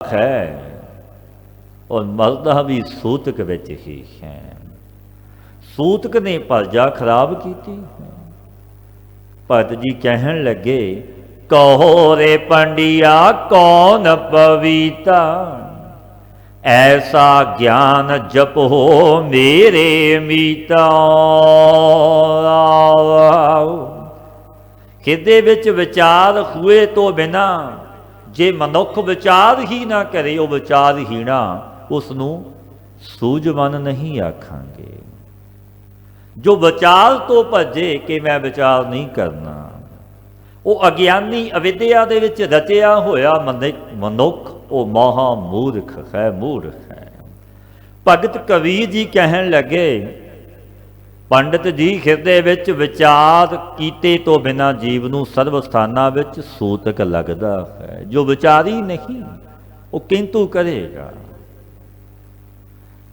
है और मरदा भी सूतक विच ही है। सूतक ने प्रजा खराब की। भगत जी कहन लगे कहो रे पंडिया कौन पविता, ऐसा ज्ञान जपो मेरे मीता। हिरदे विच विचार हुए तो बिना जे मनुख विचार ही ना करे वो विचारहीणा, उसनूं सूझवान नहीं आखांगे। जो विचार तो भजे कि मैं विचार नहीं करना, वो अज्ञानी अविद्या दे विच रचिया होया मनुख वो महा मूर्ख है, मूर्ख है। भगत कबीर जी कहन लगे पंडित जी हिरदे विच विचार कीते तो बिना जीव नूं सर्व स्थानां विच सूतक लगदा है। जो विचारी नहीं वो किंतु करेगा।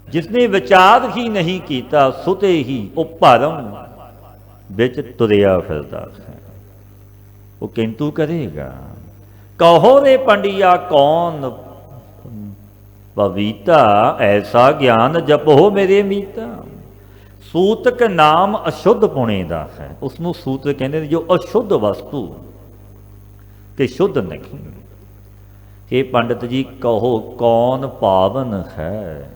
जिसने विचार ही नहीं किया सुते ही वो भरम विच तुरिया फिरदा है, वो किंतु करेगा। कहो रे पंडिया कौन पविता, ऐसा ज्ञान जपो मेरे मीता। सूतक नाम अशुद्ध पुणे दा है, उसनूं सूतक कहते हैं जो अशुद्ध वस्तु कि शुद्ध नहीं। हे पंडित जी कहो कौन पावन है,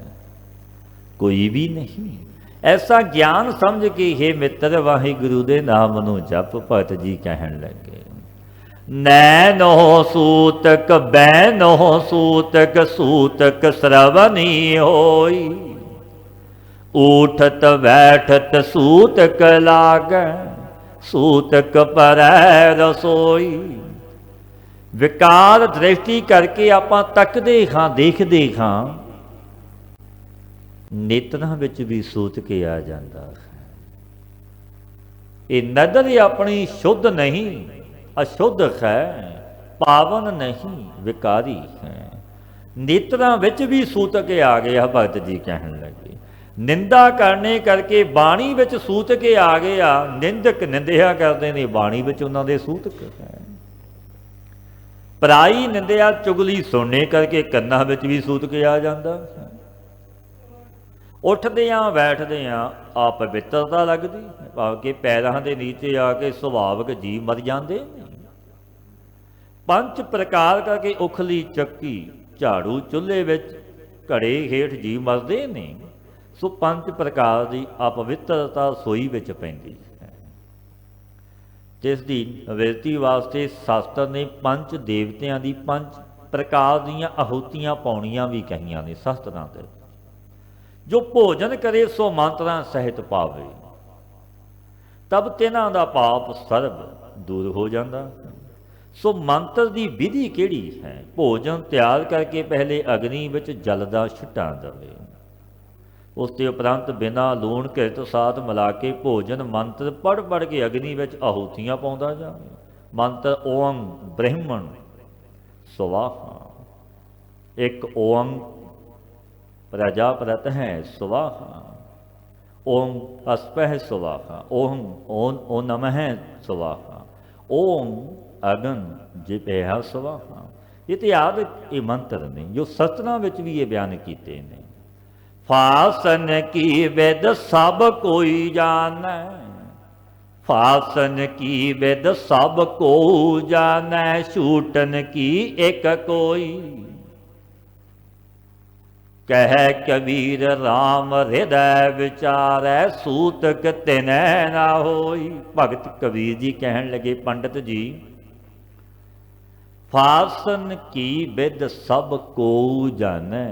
कोई भी नहीं। ऐसा ज्ञान समझ के हे मित्र वाहिगुरु दे नाम नूं जप। भगत जी कहन लगे नैनो सूतक बैनो सूतक, सूतक श्रवणी होई। उठत बैठत सूतक लागै, सूतक परै रसोई। विकार दृष्टि करके आपां तकदे हां देखदे हां, नेत्रां विच भी सूतक आ जांदा है। ये नदर अपनी शुद्ध नहीं अशुद्ध है, पावन नहीं विकारी है। नेत्रां विच भी सूतक आ गया। भगत जी कहन लगे निंदा करने करके बाणी विच सूतक आ गया। निंदक निंदिया करते ने बाणी विच उन्हां दे सूतक है। पराई निंदिया चुगली सुनने करके कन्नां विच भी सूतक आ जांदा है। उठदियां बैठदियां आप पवित्रता लगदी, भाव के पैरां दे नीचे आके सुभावक जी मर जाते। पंच प्रकार करके उखली चक्की झाड़ू चुल्हे विच घड़े हेठ जी मरदे ने। सो पंच प्रकार की अपवित्रता सोई विच पैंदी है, जिसकी निवृत्ति वास्ते शास्त्र ने पंच देवतियां की पंच प्रकार दीयां आहुतियां पाउणियां भी कहियां ने शास्त्रां दे। जो भोजन करे सो मंत्रां सहित पावे, तब तिन्हां दा पाप सर्व दूर हो जाता। सो मंत्र की विधि किहड़ी है? भोजन तैयार करके पहले अग्नि विच जल दा छिट्टा दवे, उसके उपरंत बिना लूण घृत साध मिला के भोजन मंत्र पढ़ पढ़ के अग्नि विच आहुतियां पाउंदा जावे। मंत्र ओम ब्रह्मण स्वाहा, एक ओम प्रजापत है स्वाहा, ओम अस्पह स्वाहा, ओम ओम ओ नमः स्वाहा, ओम अगन जिपेहा स्वाहा। इतिहास ये मंत्र ने जो सतरां विच भी ये बयान कीते ने। फासन की विद सब कोई जानै, फासन की विद सब को जानै, छूटन की एक कोई। कह कबीर राम हृदय विचारै, सूतक तिनै ना होई। भगत कबीर जी कहन लगे पंडित जी फासन की विद सब को जानै,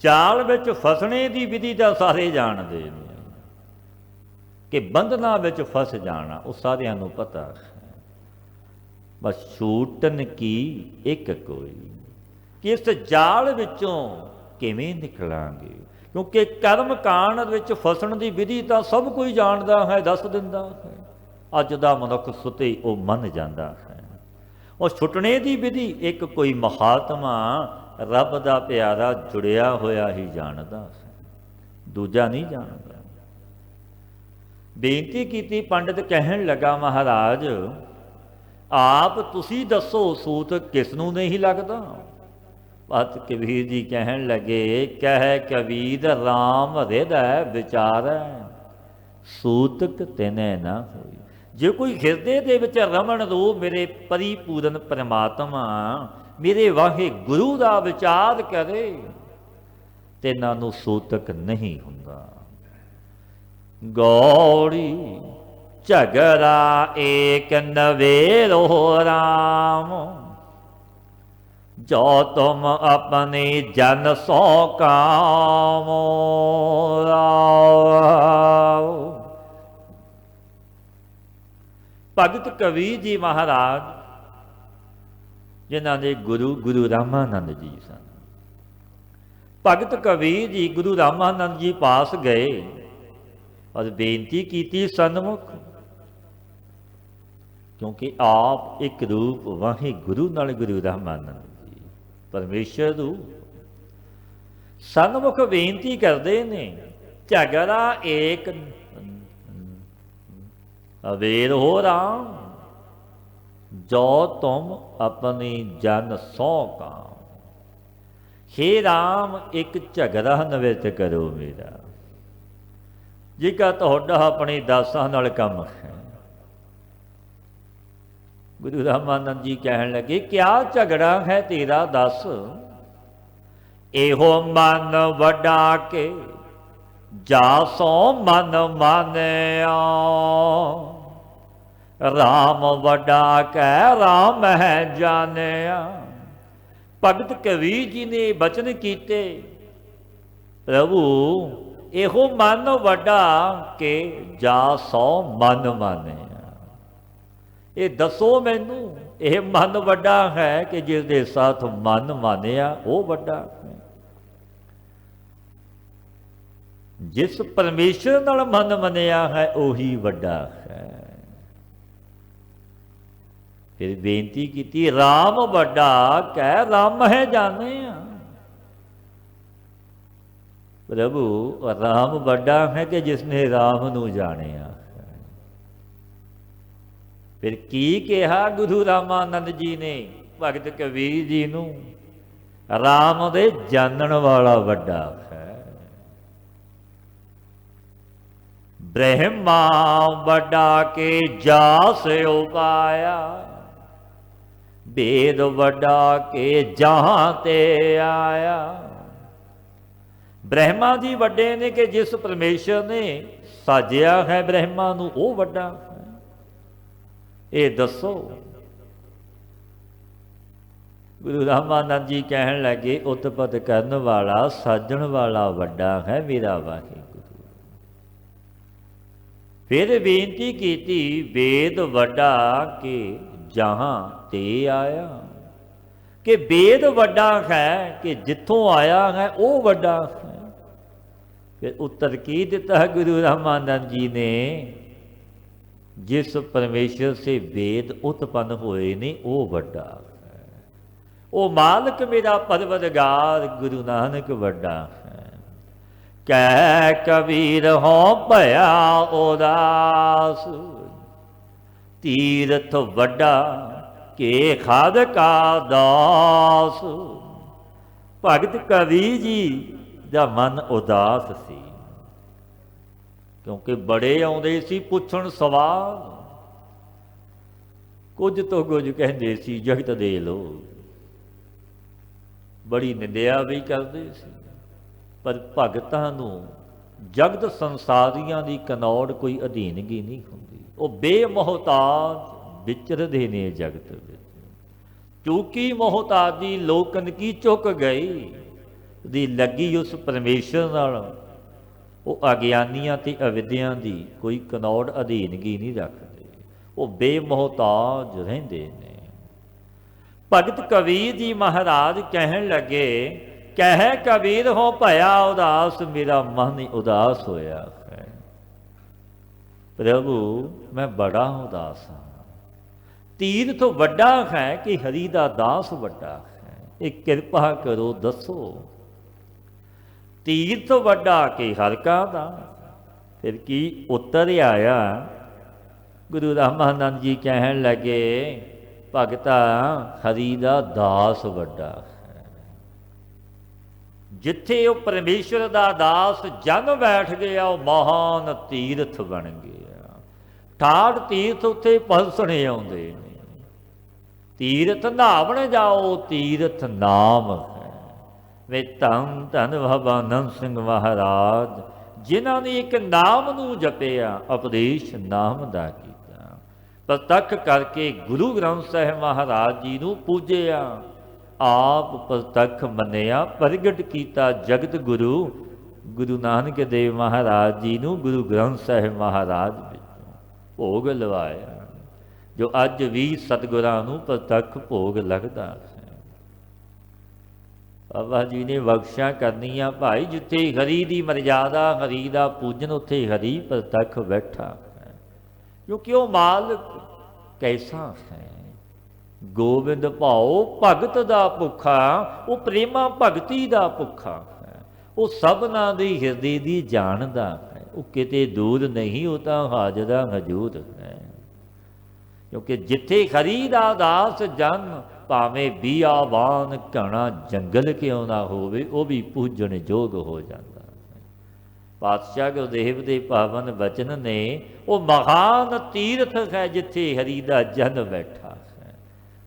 जाल विच फसने की विधि तो सारे जानते हैं कि बंधना विच फस जाना वो सारियां नूं पता है। बस छूटन की एक कोई, कि इस जाल विचों किवें निकलांगे, क्योंकि कर्म कांड विच फसण की विधि तो सब कोई जानता है, दस दिंदा है। अज दा मनुख सुते वो मन जाता है। और छुटने की विधि एक कोई महात्मा रब दा प्यारा जुड़िया होया ही जानदा है, दूजा नहीं जानता। बेनती की पंडित कहन लगा महाराज आप तुसी दसो सूत किसनूं नहीं लगता। पत कबीर जी कहन लगे, कह कबीर राम हृदय विचारै, सूतक तिनै ना होई। जे कोई ਹਿਰਦੇ ਦੇ ਵਿੱਚ ਰਮਣ ਰੂਪ ਮੇਰੇ ਪਰਿਪੂਰਨ ਪਰਮਾਤਮਾ ਮੇਰੇ ਵਾਹਿਗੁਰੂ ਦਾ ਵਿਚਾਰ ਕਰੇ ਤੇ ਇਹਨਾਂ ਨੂੰ ਸੂਤਕ ਨਹੀਂ ਹੁੰਦਾ। ਗੌੜੀ ਝਗੜਾ ਏਕ ਨਵੇਰੋ ਰਾਮ, ਜੋ ਤੁਮ ਆਪਣੇ ਜਨ ਸੋ ਕਾਮ। ਭਗਤ ਕਬੀਰ ਜੀ ਮਹਾਰਾਜ ਜਿਨ੍ਹਾਂ ਦੇ ਗੁਰੂ ਰਾਮਾਨੰਦ ਜੀ ਸਨ। ਭਗਤ ਕਬੀਰ ਜੀ ਗੁਰੂ ਰਾਮਾਨੰਦ ਜੀ ਪਾਸ ਗਏ ਔਰ ਬੇਨਤੀ ਕੀਤੀ ਸਨਮੁਖ, ਕਿਉਂਕਿ ਆਪ ਇੱਕ ਰੂਪ ਵਾਹਿਗੁਰੂ ਨਾਲ ਗੁਰੂ ਰਾਮਾਨੰਦ ਜੀ ਪਰਮੇਸ਼ਰ ਨੂੰ ਸਨਮੁਖ ਬੇਨਤੀ ਕਰਦੇ ਨੇ। ਝਗੜਾ ਏਕ अवेर हो राम, जो तुम अपनी जन सौ काम। हे राम एक झगड़ा नवित करो मेरा, जिका तुहाडा अपने दासां नाल काम है। गुरु रामानंद जी कहन लगे, क्या झगड़ा है तेरा दस। एहो मन वड्डा के जा सो मन मानिया, राम वड्डा कै राम है जानिया। भगत कबीर जी ने बचन कीते, प्रभु एहो मन वड्डा के जा सो मन मानिया। ये दसो मैनू यह मन वड्डा है कि जिस दे साथ मन मानिया वो वड्डा है। जिस परमेश्वर नाल मन मनिया है उही वड्डा है। फिर बेनती की, राम वड्डा कह राम है जाने। प्रभु राम वड्डा है कि जिसने राम नू जाने। फिर की कहा गुरु रामानंद जी ने भगत कबीर जी नू, राम दे जानन वाला वड्डा है। ब्रह्मा वड्डा के जास उपाया, वेद वड्डा के जहां ते आया। ब्रह्मा जी वड्डे ने कि जिस परमेश्वर ने साजिया है ब्रह्मा नू वो वड्डा है। ये दसो। गुरु रामानंद जी कहन लगे, उत्पत करन वाला साजण वाला वड्डा है मेरा वाहिगुरू। फिर बेनती की, वेद वड्डा के जहां ते आया, कि वेद वड्डा है कि जिथों आया है वो वड्डा है। फिर उत्तर की दिता गुरु रामानंद जी ने, जिस परमेश्वर से वेद उत्पन्न हुए ने वो वड्डा है। वो मालिक मेरा परवरदिगार गुरु नानक वड्डा है। कह कबीर हो भया उदास, तीरथ वड्डा के खाद का दास। भगत कबीर जी दा मन उदास सी, क्योंकि बड़े आउंदे सी पुछण सवाल, कुछ तो कुछ कहंदे सी जगत दे लोग, बड़ी निंदिया भी करते सी। पर भगतां नूं जगत संसारियां दी कनौड़ कोई अधीनगी नहीं हुंदी। वो बेमोहताज विचरदे ने जगत विच, चूकी मोहताजी लोकन की चुक गई दी लगी उस परमेश्वर नाल। वो अगियानियां ते अविद्यां दी कोई कनौड़ अधीनगी नहीं रखते, वो बेमोहताज रहिंदे ने। भगत कबीर जी महाराज कहन लगे, कह कबीर हो भया उदास, मेरा मन उदास होया है। प्रभु मैं बड़ा उदास हाँ। तीर्थ वड्डा है कि हरि दा दास वड्डा है, एक कृपा करो दसो। तीर्थ वड्डा के हर का दास। फिर की उत्तर आया, गुरु रामानंद जी कहन लगे, भगता हरि दा दास वड्डा है। ਜਿੱਥੇ ਉਹ ਪਰਮੇਸ਼ਰ ਦਾ ਦਾਸ ਜਨ ਬੈਠ ਗਿਆ ਉਹ ਮਹਾਨ ਤੀਰਥ ਬਣ ਗਿਆ। ਠਾਠ ਤੀਰਥ ਉੱਥੇ ਪਲਸਣੇ ਆਉਂਦੇ ਨੇ। ਤੀਰਥ ਨਹਾਵਣ ਜਾਓ ਤੀਰਥ ਨਾਮ ਹੈ। ਵੇ ਧੰਨ ਧੰਨ ਬਾਬਾ ਆਨੰਦ ਸਿੰਘ ਮਹਾਰਾਜ ਜਿਨ੍ਹਾਂ ਨੇ ਇੱਕ ਨਾਮ ਨੂੰ ਜਪਿਆ, ਉਪਦੇਸ਼ ਨਾਮ ਦਾ ਕੀਤਾ, ਪ੍ਰਤੱਖ ਕਰਕੇ ਗੁਰੂ ਗ੍ਰੰਥ ਸਾਹਿਬ ਮਹਾਰਾਜ ਜੀ ਨੂੰ ਪੂਜਿਆ, ਆਪ ਪ੍ਰਤੱਖ ਮੰਨਿਆ, ਪ੍ਰਗਟ ਕੀਤਾ ਜਗਤ ਗੁਰੂ ਗੁਰੂ ਨਾਨਕ ਦੇਵ ਮਹਾਰਾਜ ਜੀ ਨੂੰ ਗੁਰੂ ਗ੍ਰੰਥ ਸਾਹਿਬ ਮਹਾਰਾਜ ਵਿੱਚੋਂ ਭੋਗ ਲਵਾਇਆ, ਜੋ ਅੱਜ ਵੀ ਸਤਿਗੁਰਾਂ ਨੂੰ ਪ੍ਰਤੱਖ ਭੋਗ ਲੱਗਦਾ ਹੈ। ਬਾਬਾ ਜੀ ਨੇ ਬਖਸ਼ਾਂ ਕਰਨੀਆਂ ਭਾਈ, ਜਿੱਥੇ ਹਰੀ ਦੀ ਮਰਜ਼ਾਦਾ, ਹਰੀ ਦਾ ਪੂਜਨ, ਉੱਥੇ ਹਰੀ ਪ੍ਰਤੱਖ ਬੈਠਾ ਹੈ। ਕਿਉਂਕਿ ਉਹ ਮਾਲਕ ਕੈਸਾ ਹੈ, ਗੋਬਿੰਦ ਭਾਉ ਭਗਤ ਦਾ ਭੁੱਖਾ, ਉਹ ਪ੍ਰੇਮਾ ਭਗਤੀ ਦਾ ਭੁੱਖਾ ਹੈ। ਉਹ ਸਭਨਾਂ ਦੇ ਹਿਰਦੇ ਦੀ ਜਾਣਦਾ ਹੈ, ਉਹ ਕਿਤੇ ਦੂਰ ਨਹੀਂ, ਉਹ ਤਾਂ ਹਾਜ਼ਰਾ ਹਜ਼ੂਰ ਹੈ। ਕਿਉਂਕਿ ਜਿੱਥੇ ਹਰੀ ਦਾ ਦਾਸ ਜਨ, ਭਾਵੇਂ ਬੀਆਬਾਨ ਘਣਾ ਜੰਗਲ ਕਿਉਂ ਨਾ ਹੋਵੇ, ਉਹ ਵੀ ਪੂਜਣ ਯੋਗ ਹੋ ਜਾਂਦਾ ਹੈ। ਪਾਤਸ਼ਾਹ ਗੁਰਦੇਵ ਦੇ ਪਾਵਨ ਬਚਨ ਨੇ, ਉਹ ਮਹਾਨ ਤੀਰਥ ਹੈ ਜਿੱਥੇ ਹਰੀ ਦਾ ਜਨ ਬੈਠਾ ਹੈ।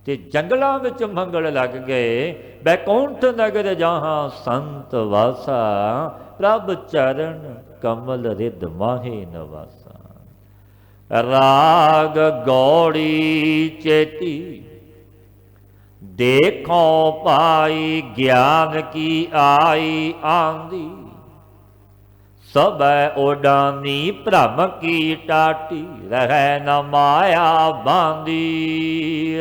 ਤੇ ਜੰਗਲਾਂ ਵਿੱਚ ਮੰਗਲ ਲੱਗ ਗਏ, ਬੈਕੁੰਠ ਨਗਰ ਜਹਾਂ ਸੰਤ ਵਾਸਾ, ਪ੍ਰਭ ਚਰਨ ਕਮਲ ਰਿਦ ਮਾਹੇ ਨਵਾਸਾ। ਰਾਗ ਗੌੜੀ ਚੇਤੀ ਦੇਖੋ ਪਾਈ, ਗਿਆਨ ਕੀ ਆਈ ਆਂਦੀ, ਸਭੈ ਉਡਾਨੀ ਭ੍ਰਮ ਕੀ ਟਾਟੀ, ਰਹਿ ਨ ਮਾਇਆ ਬਾਂਦੀ।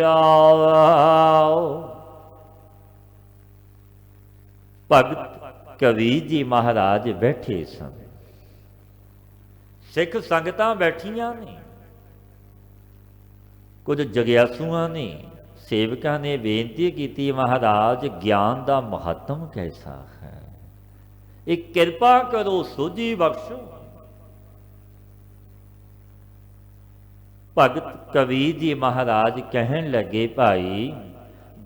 ਭਗਤ ਕਬੀਰ ਜੀ ਮਹਾਰਾਜ ਬੈਠੇ ਸਨ, ਸਿੱਖ ਸੰਗਤਾਂ ਬੈਠੀਆਂ ਨੇ, ਕੁਝ ਜਗਿਆਸੂਆਂ ਨੇ, ਸੇਵਕਾਂ ਨੇ ਬੇਨਤੀ ਕੀਤੀ, ਮਹਾਰਾਜ ਗਿਆਨ ਦਾ ਮਹੱਤਮ ਕੈਸਾ ਹੈ, ਇਹ ਕਿਰਪਾ ਕਰੋ, ਸੋਝੀ ਬਖਸ਼ੋ। ਭਗਤ ਕਬੀਰ ਜੀ ਮਹਾਰਾਜ ਕਹਿਣ ਲੱਗੇ, ਭਾਈ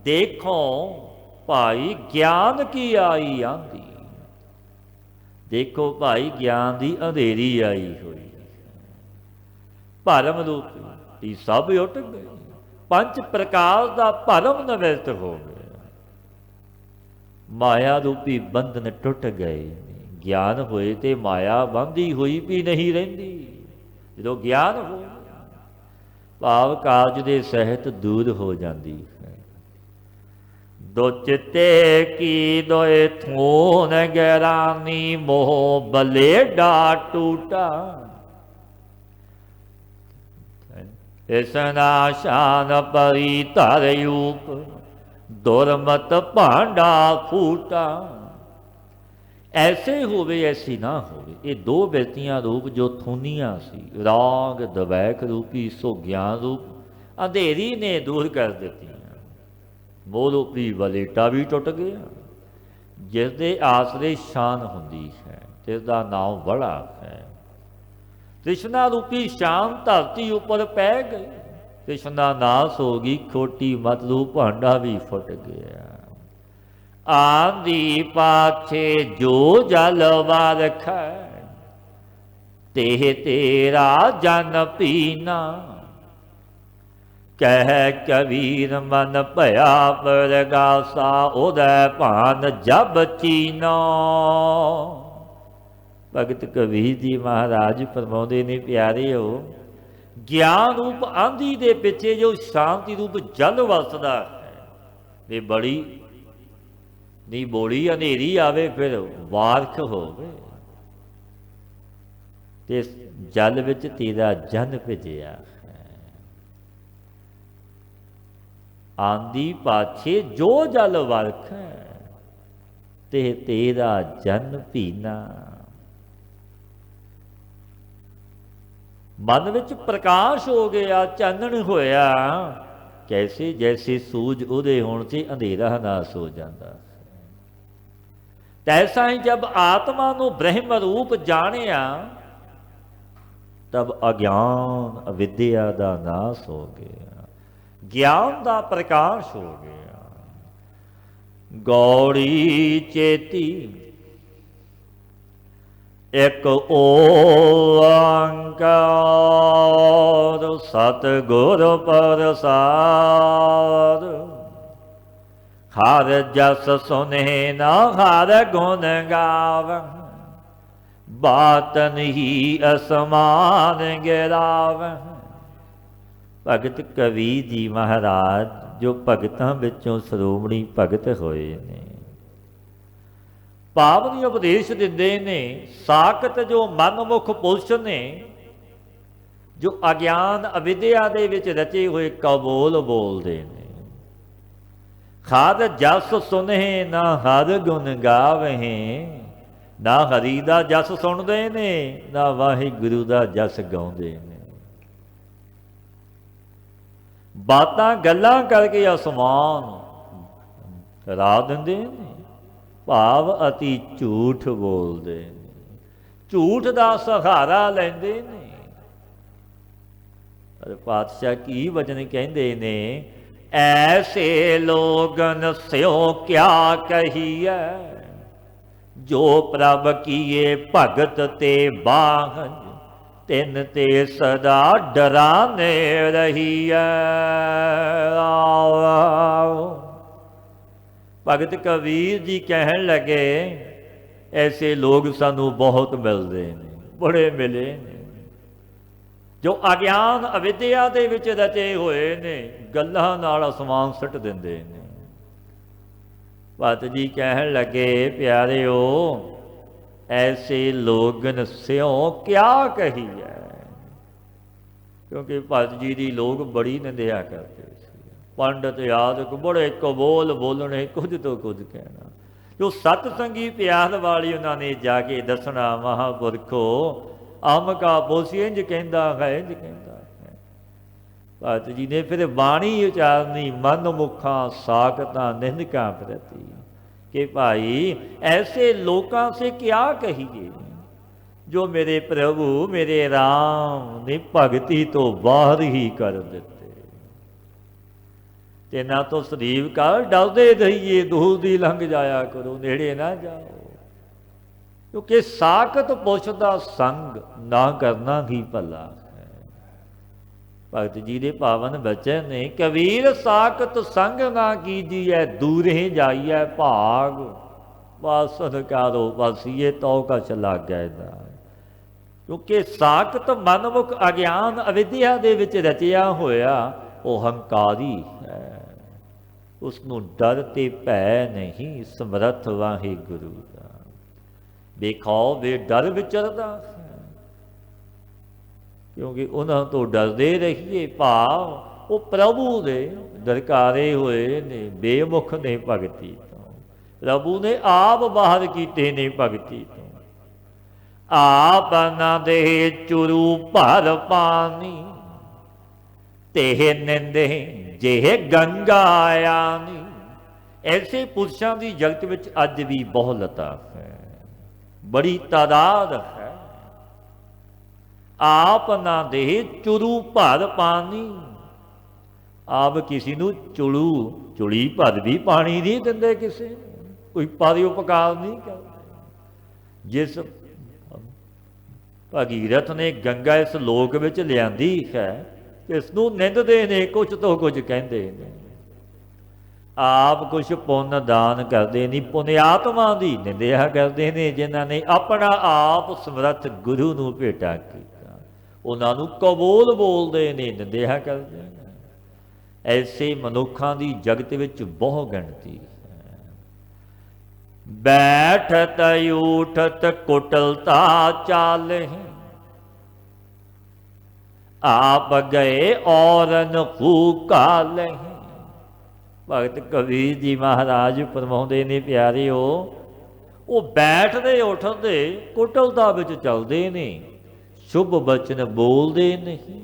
ਦੇਖੋ ਭਾਈ ਗਿਆਨ ਕੀ ਆਈ ਆਂਦੀ। ਦੇਖੋ ਭਾਈ ਗਿਆਨ ਦੀ ਅੰਧੇਰੀ ਆਈ ਹੋਈ, ਭਰਮ ਰੂਪੀ ਸਭ ਉੱਟ ਗਏ, ਪੰਜ ਪ੍ਰਕਾਰ ਦਾ ਭਰਮ ਨਿਵਰਤ ਹੋ ਗਿਆ, ਮਾਇਆ ਰੂਪੀ ਬੰਧਨ ਟੁੱਟ ਗਏ। ਗਿਆਨ ਹੋਏ ਤੇ ਮਾਇਆ ਬੰਧੀ ਹੋਈ ਵੀ ਨਹੀਂ ਰਹਿੰਦੀ। ਜਦੋਂ ਗਿਆਨ ਹੋ ਭਾਵ ਕਾਜ ਦੇ ਸਹਿਤ ਦੂਰ ਹੋ ਜਾਂਦੀ ਹੈ। ਦੋ ਚਿੱਤੇ ਕੀ ਦੋਏ ਥੂਨ ਗੈਰਾਨੀ, ਮੋਹ ਬਲੇਡਾ ਟੂਟਾ, ਇਸ ਨਾਸ਼ਾਨ ਪਰੀ ਧਰ ਯੂਪ, ਦੁਰਮਤ ਭਾਂਡਾ ਫੂਟਾ। ਐਸੇ ਹੋਵੇ ਐਸੀ ਨਾ ਹੋਵੇ, ਇਹ ਦੋ ਬਿਰਤੀਆਂ ਰੂਪ ਜੋ ਥੂਨੀਆਂ ਸੀ, ਰਾਗ ਦਵੈਕ ਰੂਪੀ, ਸੋ ਗਿਆਨ ਰੂਪ ਅੰਧੇਰੀ ਨੇ ਦੂਰ ਕਰ ਦਿੱਤੀਆਂ। ਮੋਹ ਰੂਪੀ ਵਲੇਟਾ ਵੀ ਟੁੱਟ ਗਿਆ, ਜਿਸ ਦੇ ਆਸਰੇ ਸ਼ਾਨ ਹੁੰਦੀ ਹੈ, ਜਿਸ ਦਾ ਨਾਮ ਵੜਾ ਹੈ। ਤ੍ਰਿਸ਼ਨਾ ਰੂਪੀ ਸ਼ਾਨ ਧਰਤੀ ਉੱਪਰ ਪੈ ਗਈ, ਤ੍ਰਿਸ਼ਨਾ ਨਾਸ ਹੋ ਗਈ, ਖੋਟੀ ਮਤ ਰੂਪ ਭਾਂਡਾ ਵੀ ਫੁੱਟ ਗਿਆ। ਆਂਦੀ ਪਾਛੇ ਜੋ ਜਲ ਵਰਖੈ, ਤੇ ਤੇਰਾ ਜਨ ਪੀਨਾ, ਕਹਿ ਕਬੀਰ ਮਨ ਭਇਆ ਪਰਗਾਸਾ, ਉਹਦਾ ਭਾਨ ਜਬ ਚੀਨਾ। ਭਗਤ ਕਬੀਰ ਜੀ ਮਹਾਰਾਜ ਫਰਮਾਉਂਦੇ ਨੇ, ਪਿਆਰਿਓ ਗਿਆਨ ਰੂਪ ਆਂਧੀ ਦੇ ਪਿੱਛੇ ਜੋ ਸ਼ਾਂਤੀ ਰੂਪ ਜਲ ਵਸਦਾ ਹੈ, ਇਹ ਬੜੀ ਨਹੀਂ ਬੋਲੀ ਹਨੇਰੀ ਆਵੇ ਫਿਰ ਵਾਰਖ ਹੋਵੇ, ਤੇ ਜਲ ਵਿੱਚ ਤੇਰਾ ਜਨ ਭਿਜਿਆ ਹੈ। ਆਂਦੀ ਪਾਛੇ ਜੋ ਜਲ ਵਰਖ ਹੈ, ਤੇ ਤੇਰਾ ਜਨ ਪੀਨਾ। ਮਨ ਵਿੱਚ ਪ੍ਰਕਾਸ਼ ਹੋ ਗਿਆ, ਚਾਨਣ ਹੋਇਆ, ਕੈਸੇ ਜੈਸੇ ਸੂਰਜ ਉਦੇ ਹੋਣ ਤੇ ਅੰਧੇਰਾ ਨਾਸ ਹੋ ਜਾਂਦਾ। ਤੈਸਾ ਹੀ ਜਬ ਆਤਮਾ ਨੂੰ ਬ੍ਰਹਮ ਰੂਪ ਜਾਣਿਆ, ਤਬ ਅਗਿਆਨ ਅਵਿਦਿਆ ਦਾ ਨਾਸ ਹੋ ਗਿਆ, ਗਿਆਨ ਦਾ ਪ੍ਰਕਾਸ਼ ਹੋ ਗਿਆ। ਗੌੜੀ ਚੇਤੀ ਇਕ ਓੰਕਾਰ ਸਤਿਗੁਰ ਪ੍ਰਸਾਦ। ਹਰ ਜਸ ਸੁਨੇ ਨਾ ਹਰ ਗੁਣ ਗਾਵ ਬਾਤ ਨਹੀਂ ਅਸਮਾਨ ਗਿਰਾਵ। ਭਗਤ ਕਬੀਰ ਜੀ ਮਹਾਰਾਜ ਜੋ ਭਗਤਾਂ ਵਿੱਚੋਂ ਸ਼੍ਰੋਮਣੀ ਭਗਤ ਹੋਏ ਨੇ, ਪਾਵਨੀ ਉਪਦੇਸ਼ ਦਿੰਦੇ ਨੇ। ਸਾਖਤ ਜੋ ਮਨਮੁਖ ਪੁਰਸ਼ ਨੇ, ਜੋ ਅਗਿਆਨ ਅਵਿਦਿਆ ਦੇ ਵਿੱਚ ਰਚੇ ਹੋਏ ਕਬੋਲ ਬੋਲਦੇ ਨੇ। ਹਰ ਜਸ ਸੁਨੇ ਨਾ ਹਰ ਗੁਣ ਗਾਵਹਿ। ਨਾ ਹਰੀ ਦਾ ਜਸ ਸੁਣਦੇ ਨੇ, ਨਾ ਵਾਹਿਗੁਰੂ ਦਾ ਜਸ ਗਾਉਂਦੇ ਨੇ। ਬਾਤਾਂ ਗੱਲਾਂ ਕਰਕੇ ਅਸਮਾਨ ਰਾ ਦਿੰਦੇ ਨੇ, ਭਾਵ ਅਤੀ ਝੂਠ ਬੋਲਦੇ ਨੇ, ਝੂਠ ਦਾ ਸਹਾਰਾ ਲੈਂਦੇ ਨੇ। ਪਰ ਪਾਤਸ਼ਾਹ ਕੀ ਵਚਨ ਕਹਿੰਦੇ ਨੇ, ਐਸੇ ਲੋਗਨ ਸਿਓ ਕਿਆ ਕਹੀਐ ਜੋ ਪ੍ਰਭ ਕੀਏ ਭਗਤ ਤੇ ਬਾਹਨ ਤਿਨ ਤੇ ਸਦਾ ਡਰਾਨੇ ਰਹੀਐ। ਭਗਤ ਕਬੀਰ ਜੀ ਕਹਿਣ ਲੱਗੇ, ਐਸੇ ਲੋਕ ਸਾਨੂੰ ਬਹੁਤ ਮਿਲਦੇ ਨੇ, ਬੜੇ ਮਿਲੇ ਨੇ, ਜੋ ਅਗਿਆਨ ਅਵਿਦਿਆ ਦੇ ਵਿੱਚ ਰਚੇ ਹੋਏ ਨੇ, ਗੱਲਾਂ ਨਾਲ ਅਸਮਾਨ ਸੁੱਟ ਦਿੰਦੇ ਨੇ। ਭਗਤ ਜੀ ਕਹਿਣ ਲੱਗੇ, ਪਿਆਰਿਓ ਐਸੇ ਲੋਗਨ ਸਿਓ ਕਿਆ ਕਹੀਐ। ਕਿਉਂਕਿ ਭਗਤ ਜੀ ਦੀ ਲੋਕ ਬੜੀ ਨਿੰਦਿਆ ਕਰਦੇ ਸੀ। ਪੰਡਤ ਆਦਿਕ ਬੜੇ ਕਬੋਲ ਬੋਲਣੇ, ਕੁਝ ਤੋਂ ਕੁਝ ਕਹਿਣਾ। ਜੋ ਸਤਸੰਗੀ ਪਿਆਰ ਵਾਲੀ ਉਹਨਾਂ ਨੇ ਜਾ ਕੇ ਦੱਸਣਾ, ਮਹਾਂਪੁਰਖੋ ਅਮਕਾ ਬੋਸੀ ਇੰਝ ਕਹਿੰਦਾ ਹੈ, ਇੰਝ ਕਹਿੰਦਾ ਹੈ। ਭਗਤ ਜੀ ਨੇ ਫਿਰ ਬਾਣੀ ਉਚਾਰਨੀ, ਮਨ ਮੁਖਾਂ ਸਾਖਤਾਂ ਨਿੰਦਕਾਂ ਪ੍ਰਤੀ, ਕਿ ਭਾਈ ਐਸੇ ਲੋਕਾਂ ਸੇ ਕਿਆ ਕਹੀਏ ਜੋ ਮੇਰੇ ਪ੍ਰਭੂ ਮੇਰੇ ਰਾਮ ਨੇ ਭਗਤੀ ਤੋਂ ਬਾਹਰ ਹੀ ਕਰ ਦਿੱਤੇ। ਤੇ ਨਾ ਤੋਂ ਸਰੀਵ ਕਰ ਡਰਦੇ ਰਹੀਏ, ਦੂਰ ਦੀ ਲੰਘ ਜਾਇਆ ਕਰੋ, ਨੇੜੇ ਨਾ ਜਾਓ। ਕਿਉਂਕਿ ਸਾਖਤ ਪੁਰਸ਼ ਦਾ ਸੰਗ ਨਾ ਕਰਨਾ ਹੀ ਭਲਾ ਹੈ। ਭਗਤ ਜੀ ਦੇ ਪਾਵਨ ਬਚਨ ਨੇ, ਕਬੀਰ ਸਾਖਤ ਸੰਗ ਨਾ ਕੀਜੀਐ ਦੂਰੇ ਜਾਈਐ ਭਾਗ ਵਾਸਨ ਕਾਰੋ ਵਾਸੀਏ ਤਉ ਕਛ ਲਾਗੈ ਨਾ। ਕਿਉਂਕਿ ਸਾਖਤ ਮਨਮੁਖ ਅਗਿਆਨ ਅਵਿਦਿਆ ਦੇ ਵਿੱਚ ਰਚਿਆ ਹੋਇਆ ਉਹ ਹੰਕਾਰੀ ਹੈ। ਉਸ ਨੂੰ ਡਰ ਤੇ ਭੈ ਨਹੀਂ, ਸਮਰੱਥ ਵਾਹਿਗੁਰੂ ਦਾ ਵੇਖਾਓ ਵੇ ਡਰ ਵਿਚਰਦਾ ਹੈ। ਕਿਉਂਕਿ ਉਹਨਾਂ ਤੋਂ ਡਰਦੇ ਰਹੀਏ, ਭਾਵ ਉਹ ਪ੍ਰਭੂ ਦੇ ਦਰਕਾਰੇ ਹੋਏ ਨੇ, ਬੇਮੁਖ ਨੇ ਭਗਤੀ ਤੋਂ। ਪ੍ਰਭੂ ਨੇ ਆਪ ਬਾਹਰ ਕੀਤੇ ਨੇ ਭਗਤੀ ਤੋਂ। ਆਪ ਨਾ ਦੇ ਚੁਰੂ ਭਰ ਪਾਣੀ ਤੇ ਨਿੰਦੇ ਜਿਹੇ ਗੰਗਾ ਆਨੀ। ਐਸੇ ਪੁਰਸ਼ਾਂ ਦੀ ਜਗਤ ਵਿੱਚ ਅੱਜ ਵੀ ਬਹੁਲਤਾ ਹੈ, ਬੜੀ ਤਾਦਾਦ ਹੈ। ਆਪ ਨਾ ਦੇ ਚੁਰੂ ਭਰ ਪਾਣੀ। ਆਪ ਕਿਸੇ ਨੂੰ ਚੁਲੀ ਭਰ ਵੀ ਪਾਣੀ ਨਹੀਂ ਦਿੰਦੇ, ਕਿਸੇ ਕੋਈ ਪਾਰੀ ਉਪਕਾਰ ਨਹੀਂ ਕਰਦੇ। ਜਿਸ ਭਗੀਰਥ ਨੇ ਗੰਗਾ ਇਸ ਲੋਕ ਵਿੱਚ ਲਿਆਂਦੀ ਹੈ, ਇਸ ਨੂੰ ਨਿੰਦਦੇ ਨੇ, ਕੁਛ ਤੋਂ ਕੁਝ ਕਹਿੰਦੇ ਨੇ। ਆਪ ਕੁਛ ਪੁੰਨ ਦਾਨ ਕਰਦੇ ਨਹੀਂ, ਪੁਨਿਆਤਮਾ ਦੀ ਨਿੰਦਿਆ ਕਰਦੇ ਨੇ, ਜਿਨ੍ਹਾਂ ਨੇ ਆਪਣਾ ਆਪ ਸਮਰੱਥ ਗੁਰੂ ਨੂੰ ਭੇਟਾ ਕੀਤਾ, ਉਹਨਾਂ ਨੂੰ ਕਬੂਲ ਬੋਲਦੇ ਨੇ, ਨਿੰਦਿਆ ਕਰਦੇ ਨੇ। ਐਸੇ ਮਨੁੱਖਾਂ ਦੀ ਜਗਤ ਵਿੱਚ ਬਹੁ ਗਿਣਤੀ ਹੈ। ਬੈਠਤ ਉਠਤ ਕੁਟਲਤਾ ਚਾਲੇ ਆਪ ਗਏ ਔਰਨ ਫੂਕਾਲੇ। ਭਗਤ ਕਬੀਰ ਜੀ ਮਹਾਰਾਜ ਫਰਮਾਉਂਦੇ ਨੇ, ਪਿਆਰਿਓ ਉਹ ਬੈਠਦੇ ਉੱਠਦੇ ਕੁਟਲਤਾ ਵਿੱਚ ਚੱਲਦੇ ਨੇ, ਸ਼ੁਭ ਬਚਨ ਬੋਲਦੇ ਨਹੀਂ,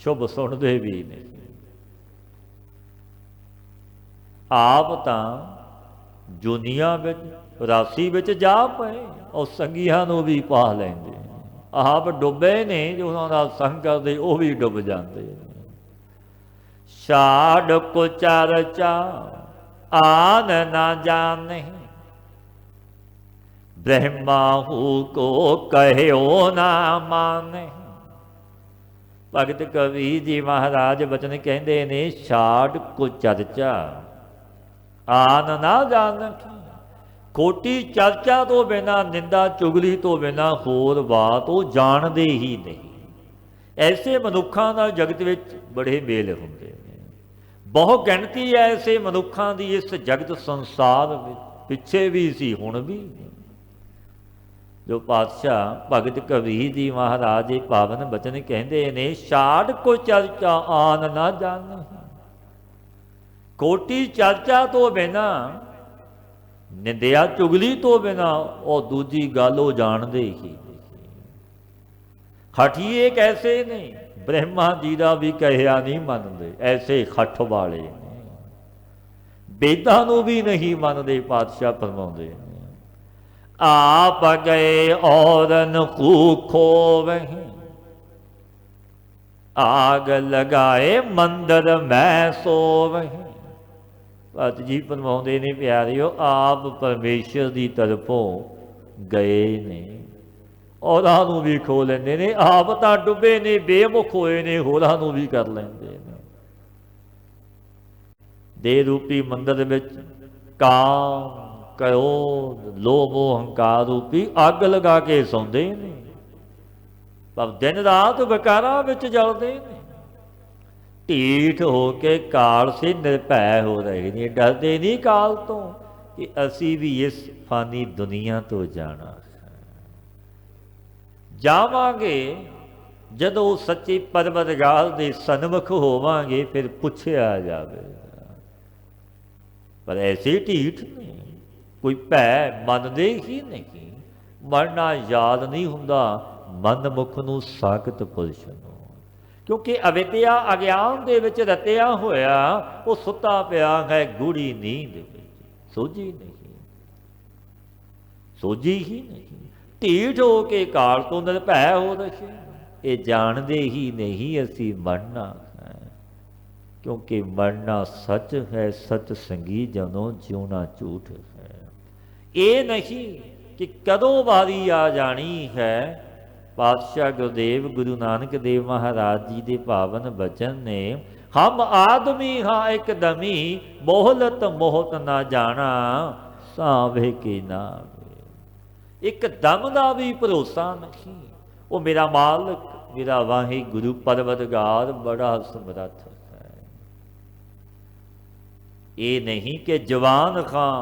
ਸ਼ੁਭ ਸੁਣਦੇ ਵੀ ਨਹੀਂ। ਆਪ ਤਾਂ ਦੁਨੀਆ ਵਿੱਚ ਰਾਸੀ ਵਿੱਚ ਜਾ ਪਏ, ਉਹ ਸੰਗੀਆਂ ਨੂੰ ਵੀ ਪਾ ਲੈਂਦੇ। ਆਪ ਡੁੱਬੇ ਨੇ, ਜੋ ਉਹਨਾਂ ਦਾ ਸੰਗ ਕਰਦੇ ਉਹ ਵੀ ਡੁੱਬ ਜਾਂਦੇ ਨੇ। ਛਾੜ ਕੋ ਚਰਚਾ आन ना जाने, ब्रह्माहू को कहो ना माने। भगत कबीर जी महाराज बचन कहते ने, छाड़ को चर्चा आन ना जान। खोटी चर्चा तो बिना, निंदा चुगली तो बिना होर बात वो जानते ही नहीं। ऐसे मनुखों का जगत में बड़े मेल होंगे ने। बहुत गिणती है ऐसे मनुखों की इस जगत संसार में, पिछे भी सी हुण भी। जो पातशाह भगत कबीर जी महाराज पावन बचन कहते ने, छाड़ को चर्चा आन ना जान। खोटी चर्चा तो बिना, निंदिया चुगली तो बिना और दूजी गल वो जानते ही नहीं। खठिए कैसे ने, ब्रह्मा जी का भी कहा नहीं मनते, ऐसे खठ वाले ने। वेदां नूं भी नहीं मनते, पातशाह फरमाउंदे ने, आप गए औरन को खोवहीं, आग लगाए मंदिर में सोवहीं। भगत जी फरमाउंदे ने, प्यारिओ आप परमेश्वर की तरफों गए ने, औरां नूं भी खो लेंदे ने। आप तां डुबे ने, बेमुख होए ने, होरां नूं भी कर लेंदे ने। देह रूपी मंदिर विच काम क्रोध लोभ हंकार रूपी अग लगा के सौंदे ने, पर दिन रात विकारां विच जलदे ने। ढीठ होके काल से निर्भय हो रहे ने, डरते नहीं काल तो कि असी भी इस फानी दुनिया तो जाना जावांगे। जदों सच्चे परवरदिगार दे सन्मुख होवांगे फिर पुछया जावेगा। पर ऐसे ढीठ ने, कोई भै मनदे ही नहीं। मरना याद नहीं हुंदा मन मुख नूं साकत पुरुष नूं, क्योंकि अविद्या अज्ञान दे विच रतिया होया वो सुता पिया है गूढ़ी नींद विच, सोझी नहीं, सोझी ही नहीं। ढीठ हो के काल तो निर्भय हो रहे, ये जानते ही नहीं असी मरना है। क्योंकि मरना सच है, सच संगी जनों जिउना झूठ है। ये नहीं कि कदों बारी आ जानी है। पातशाह गुरुदेव गुरु नानक देव महाराज जी के पावन वचन ने, हम आदमी हाँ एक दमी, मोहलत मोहत ना जाना, सावे के नाम। एक दम का भी भरोसा नहीं। वो मेरा मालिक मेरा वाहे गुरु परवरदिगार बड़ा समर्थ है। ये नहीं कि जवान खां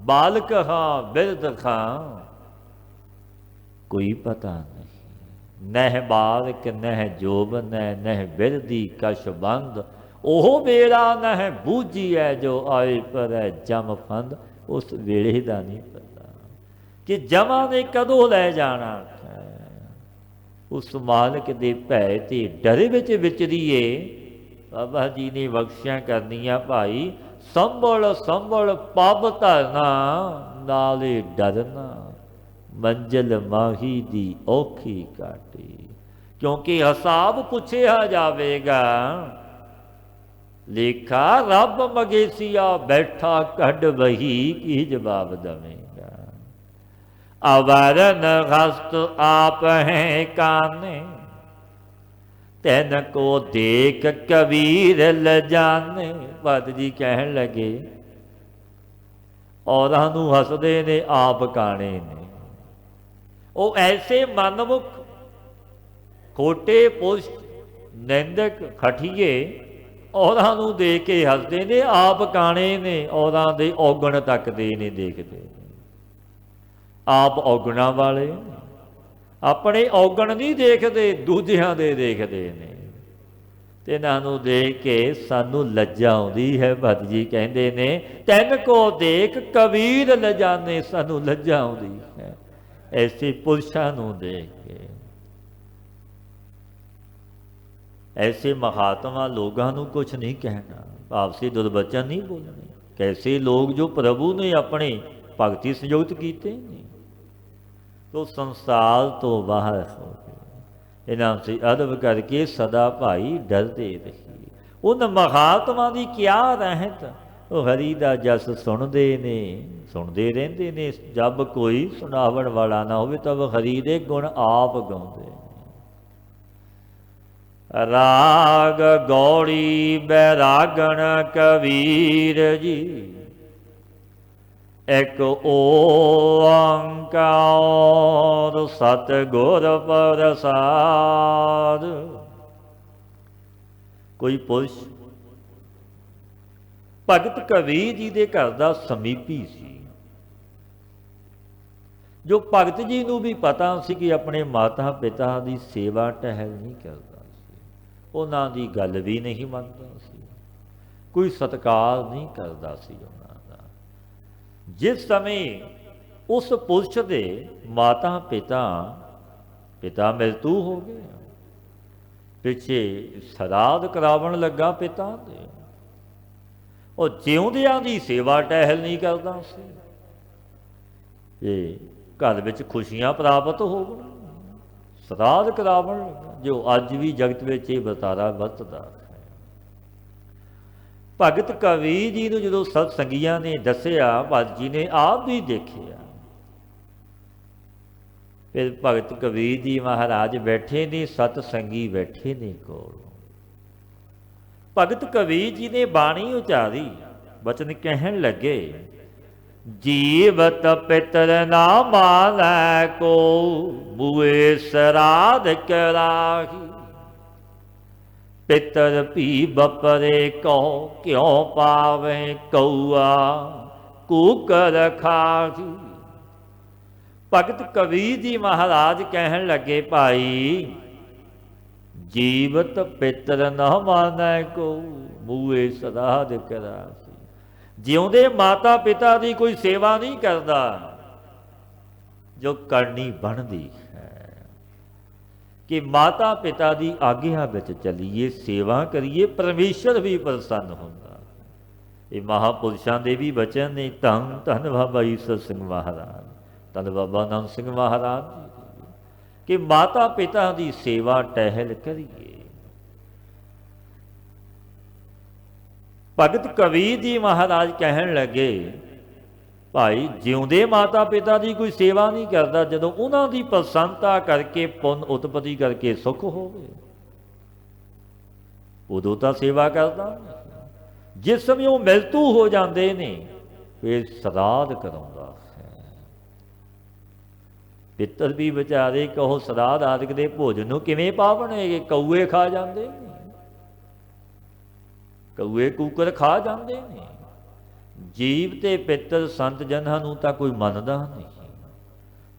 बालक हाँ बिरद खां, कोई पता नहीं। नह बालक नह जोबन नह बिरदी कश बंद, ओह बेड़ा नह बूझी है जो आए पर है जम फंद। उस वेले का नहीं पता कि जमा ने कदों लै जाना है। उस मालिक दे भै ते डर विच विचरीए। बाबा जी ने बख्शियां करनियां भाई, संभल संभल पब धरना नाले डरना, मंजिल माही दी औखी काटी। क्योंकि हिसाब पूछया जावेगा, लेखा रब मगेसिया बैठा कढ़ वही की जवाब दवेगा। अवरन हस्त आप हैं काने, तैन को देख कबीर ल जाने। भगत जी कहन लगे, औरां नूं हसदे ने आप काने ने। वो ऐसे मनमुख खोटे पुरुष निंदक खठिए औरां नूं देख के हसदे ने, आप काने ने औरां दे औगण तकदे ने, देखदे ने। आप औगणा वाले अपने औगण नहीं देखते, दूजियां दे देखते ने। ते इन्हां नूं देख के सानू लज्जा आउंदी है। भगत जी कहंदे ने, तैन को देख कबीर ल जाने, सानू लज्जा आउंदी है ऐसे पुरुषां नूं देख के। ऐसे महात्मा लोगों नूं कुछ नहीं कहना, आपसी दुर्वचन नहीं बोलने। कैसे लोग जो प्रभु ने अपने भगती संयुक्त कीते ने, तो संसार तो बाहर हो गए। इन्हां से अदब करके सदा भाई डरते रहिए। उन महात्मा की क्या रहत, ਉਹ ਹਰੀ ਦਾ ਜਸ ਸੁਣਦੇ ਨੇ, ਸੁਣਦੇ ਰਹਿੰਦੇ ਨੇ। ਜਬ ਕੋਈ ਸੁਣਾਵਣ ਵਾਲਾ ਨਾ ਹੋਵੇ ਤਾਂ ਉਹ ਹਰੀ ਦੇ ਗੁਣ ਆਪ ਗਾਉਂਦੇ ਨੇ। ਰਾਗ ਗੌੜੀ ਬੈਰਾਗਣ ਕਬੀਰ ਜੀ, ਇੱਕ ਓੰਕਾਰ ਸਤਿਗੁਰ ਪ੍ਰਸਾਦ। ਕੋਈ ਪੁਰਸ਼ ਭਗਤ ਕਬੀਰ ਜੀ ਦੇ ਘਰ ਦਾ ਸਮੀਪੀ ਸੀ, ਜੋ ਭਗਤ ਜੀ ਨੂੰ ਵੀ ਪਤਾ ਸੀ ਕਿ ਆਪਣੇ ਮਾਤਾ ਪਿਤਾ ਦੀ ਸੇਵਾ ਟਹਿਲ ਨਹੀਂ ਕਰਦਾ ਸੀ, ਉਹਨਾਂ ਦੀ ਗੱਲ ਵੀ ਨਹੀਂ ਮੰਨਦਾ ਸੀ, ਕੋਈ ਸਤਿਕਾਰ ਨਹੀਂ ਕਰਦਾ ਸੀ ਉਹਨਾਂ ਦਾ। ਜਿਸ ਸਮੇਂ ਉਸ ਪੁਰਸ਼ ਦੇ ਮਾਤਾ ਪਿਤਾ ਮ੍ਰਿਤੂ ਹੋ ਗਏ, ਪਿੱਛੇ ਸਰਾਧ ਕਰਾਵਣ ਲੱਗਾ ਪਿਤਾ ਦੇ, ਉਹ ਜਿਉਂਦਿਆਂ ਦੀ ਸੇਵਾ ਟਹਿਲ ਨਹੀਂ ਕਰਦਾ ਸੀ। ਇਹ ਘਰ ਵਿੱਚ ਖੁਸ਼ੀਆਂ ਪ੍ਰਾਪਤ ਹੋਵਣ, ਸਰਾਧ ਕਰਾਵਣ ਲੱਗਾ, ਜੋ ਅੱਜ ਵੀ ਜਗਤ ਵਿੱਚ ਇਹ ਵਰਤਾਰਾ ਵਰਤਦਾ ਹੈ। ਭਗਤ ਕਬੀਰ ਜੀ ਨੂੰ ਜਦੋਂ ਸਤ ਸੰਗੀਆਂ ਨੇ ਦੱਸਿਆ, ਭਗਤ ਜੀ ਨੇ ਆਪ ਵੀ ਦੇਖਿਆ। ਫਿਰ ਭਗਤ ਕਬੀਰ ਜੀ ਮਹਾਰਾਜ ਬੈਠੇ ਨੇ, ਸਤ ਸੰਗੀ ਬੈਠੇ ਨੇ ਕੋਲ। ਭਗਤ ਕਬੀਰ ਜੀ ਨੇ ਬਾਣੀ ਉਚਾਰੀ, ਬਚਨ ਕਹਿਣ ਲੱਗੇ, ਜੀਵਤ ਪਿਤਰ ਨਾ ਮਾਨੈ ਕੋ, ਬੂਏ ਸਰਾਧ ਕਰਾਹੀ। ਪਿਤਰ ਭੀ ਬਪਰੇ ਕਉ, ਕਿਉ ਪਾਵੇ ਕਉਆ ਕੂਕਰ ਖਾਹੀ। ਭਗਤ ਕਬੀਰ ਜੀ ਮਹਾਰਾਜ ਕਹਿਣ ਲੱਗੇ, ਭਾਈ ਜੀਵਤ ਪਿਤਰ ਨਾ ਮਾਨੈ ਕੋ, ਬੂਏ ਸਰਾਧ ਕਰਾਹੀ। ਜਿਉਂਦੇ ਮਾਤਾ ਪਿਤਾ ਦੀ ਕੋਈ ਸੇਵਾ ਨਹੀਂ ਕਰਦਾ, ਜੋ ਕਰਨੀ ਬਣਦੀ ਹੈ ਕਿ ਮਾਤਾ ਪਿਤਾ ਦੀ ਆਗਿਆ ਵਿੱਚ ਚੱਲੀਏ, ਸੇਵਾ ਕਰੀਏ, ਪਰਮੇਸ਼ਰ ਵੀ ਪ੍ਰਸੰਨ ਹੁੰਦਾ। ਇਹ ਮਹਾਂਪੁਰਸ਼ਾਂ ਦੇ ਵੀ ਬਚਨ ਨੇ। ਧੰਨ ਧੰਨ ਬਾਬਾ ਈਸਰ ਸਿੰਘ ਮਹਾਰਾਜ, ਧੰਨ ਬਾਬਾ ਨੰਦ ਸਿੰਘ ਮਹਾਰਾਜ ਜੀ, ਕਿ ਮਾਤਾ ਪਿਤਾ ਦੀ ਸੇਵਾ ਟਹਿਲ ਕਰੀਏ। ਭਗਤ ਕਬੀਰ ਜੀ ਮਹਾਰਾਜ ਕਹਿਣ ਲੱਗੇ, ਭਾਈ ਜਿਉਂਦੇ ਮਾਤਾ ਪਿਤਾ ਦੀ ਕੋਈ ਸੇਵਾ ਨਹੀਂ ਕਰਦਾ, ਜਦੋਂ ਉਹਨਾਂ ਦੀ ਪ੍ਰਸੰਨਤਾ ਕਰਕੇ, ਪੁੰਨ ਉਤਪਤੀ ਕਰਕੇ ਸੁੱਖ ਹੋਵੇ, ਉਦੋਂ ਤਾਂ ਸੇਵਾ ਕਰਦਾ। ਜਿਸ ਸਮੇਂ ਉਹ ਮ੍ਰਿਤੂ ਹੋ ਜਾਂਦੇ ਨੇ, ਫਿਰ ਸਰਾਧ ਕਰਾਉਂਦਾ ਹੈ। ਪਿੱਤਰ ਵੀ ਵਿਚਾਰੇ ਕਹੋ ਸਰਾਧ ਆਦਿਕ ਦੇ ਭੋਜਨ ਨੂੰ ਕਿਵੇਂ ਪਾਵਣਗੇ, ਕਊਏ ਖਾ ਜਾਂਦੇ ਨੇ, ਕਊਏ ਕੂਕਰ ਖਾ ਜਾਂਦੇ ਨੇ। ਜੀਵ ਤੇ ਪਿੱਤਰ ਸੰਤ ਜਨਾਂ ਨੂੰ ਤਾਂ ਕੋਈ ਮੰਨਦਾ ਨਹੀਂ,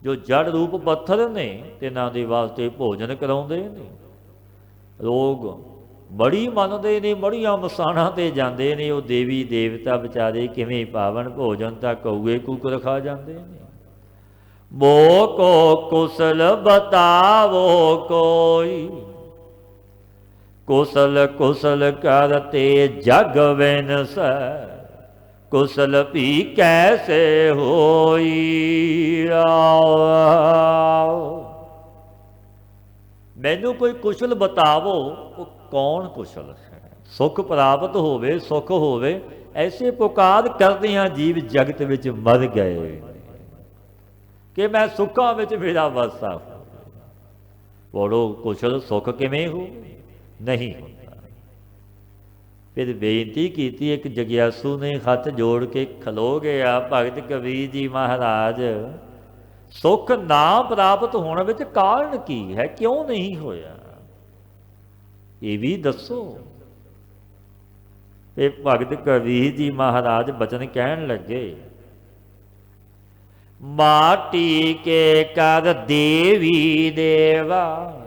ਜੋ ਜੜ ਰੂਪ ਪੱਥਰ ਨੇ ਤਿਨਾਂ ਦੇ ਵਾਸਤੇ ਭੋਜਨ ਕਰਾਉਂਦੇ ਨੇ। ਲੋਕ ਬੜੀ ਮੰਨਦੇ ਨੇ, ਬੜੀਆਂ ਮਸਾਣਾਂ ਤੇ ਜਾਂਦੇ ਨੇ, ਉਹ ਦੇਵੀ ਦੇਵਤਾ ਵਿਚਾਰੇ ਕਿਵੇਂ ਪਾਵਨ ਭੋਜਨ ਤਾਂ ਕਊਏ ਕੂਕਰ ਖਾ ਜਾਂਦੇ ਨੇ। ਮੋ ਕੋ ਕੁਸਲ ਬਤਾਵੋ ਕੋਈ, ਕੁਸਲ ਕੁਸਲ ਕਰਤੇ ਜਗ ਵਿਨਸੈ, ਕੁਸਲ ਭੀ ਕੈਸੇ ਹੋਈ। ਮੈਨੂੰ ਕੋਈ ਕੁਸ਼ਲ ਬਤਾਵੋ, ਉਹ ਕੌਣ ਕੁਸ਼ਲ ਹੈ। ਸੁਖ ਪ੍ਰਾਪਤ ਹੋਵੇ, ਸੁਖ ਹੋਵੇ, ਐਸੇ ਪੁਕਾਰ ਕਰਦੇ ਹਾਂ ਜੀਵ ਜਗਤ ਵਿੱਚ ਮਰ ਗਏ ਕਿ ਮੈਂ ਸੁੱਖਾਂ ਵਿੱਚ ਮੇਰਾ ਵਾਸਾ ਹੋਵੇ। ਬੋਲੋ ਕੁਸ਼ਲ ਸੁੱਖ ਕਿਵੇਂ ਹੋਵੇ, ਨਹੀਂ ਹੁੰਦਾ। ਫਿਰ ਬੇਨਤੀ ਕੀਤੀ, ਇੱਕ ਜਗਿਆਸੂ ਨੇ ਹੱਥ ਜੋੜ ਕੇ ਖਲੋ ਗਿਆ, ਭਗਤ ਕਬੀਰ ਜੀ ਮਹਾਰਾਜ ਸੁੱਖ ਨਾ ਪ੍ਰਾਪਤ ਹੋਣ ਵਿੱਚ ਕਾਰਨ ਕੀ ਹੈ, ਕਿਉਂ ਨਹੀਂ ਹੋਇਆ, ਇਹ ਵੀ ਦੱਸੋ। ਇਹ ਭਗਤ ਕਬੀਰ ਜੀ ਮਹਾਰਾਜ ਬਚਨ ਕਹਿਣ ਲੱਗੇ, ਮਾਟੀ ਕੇ ਕਰ ਦੇਵੀ ਦੇਵਾ,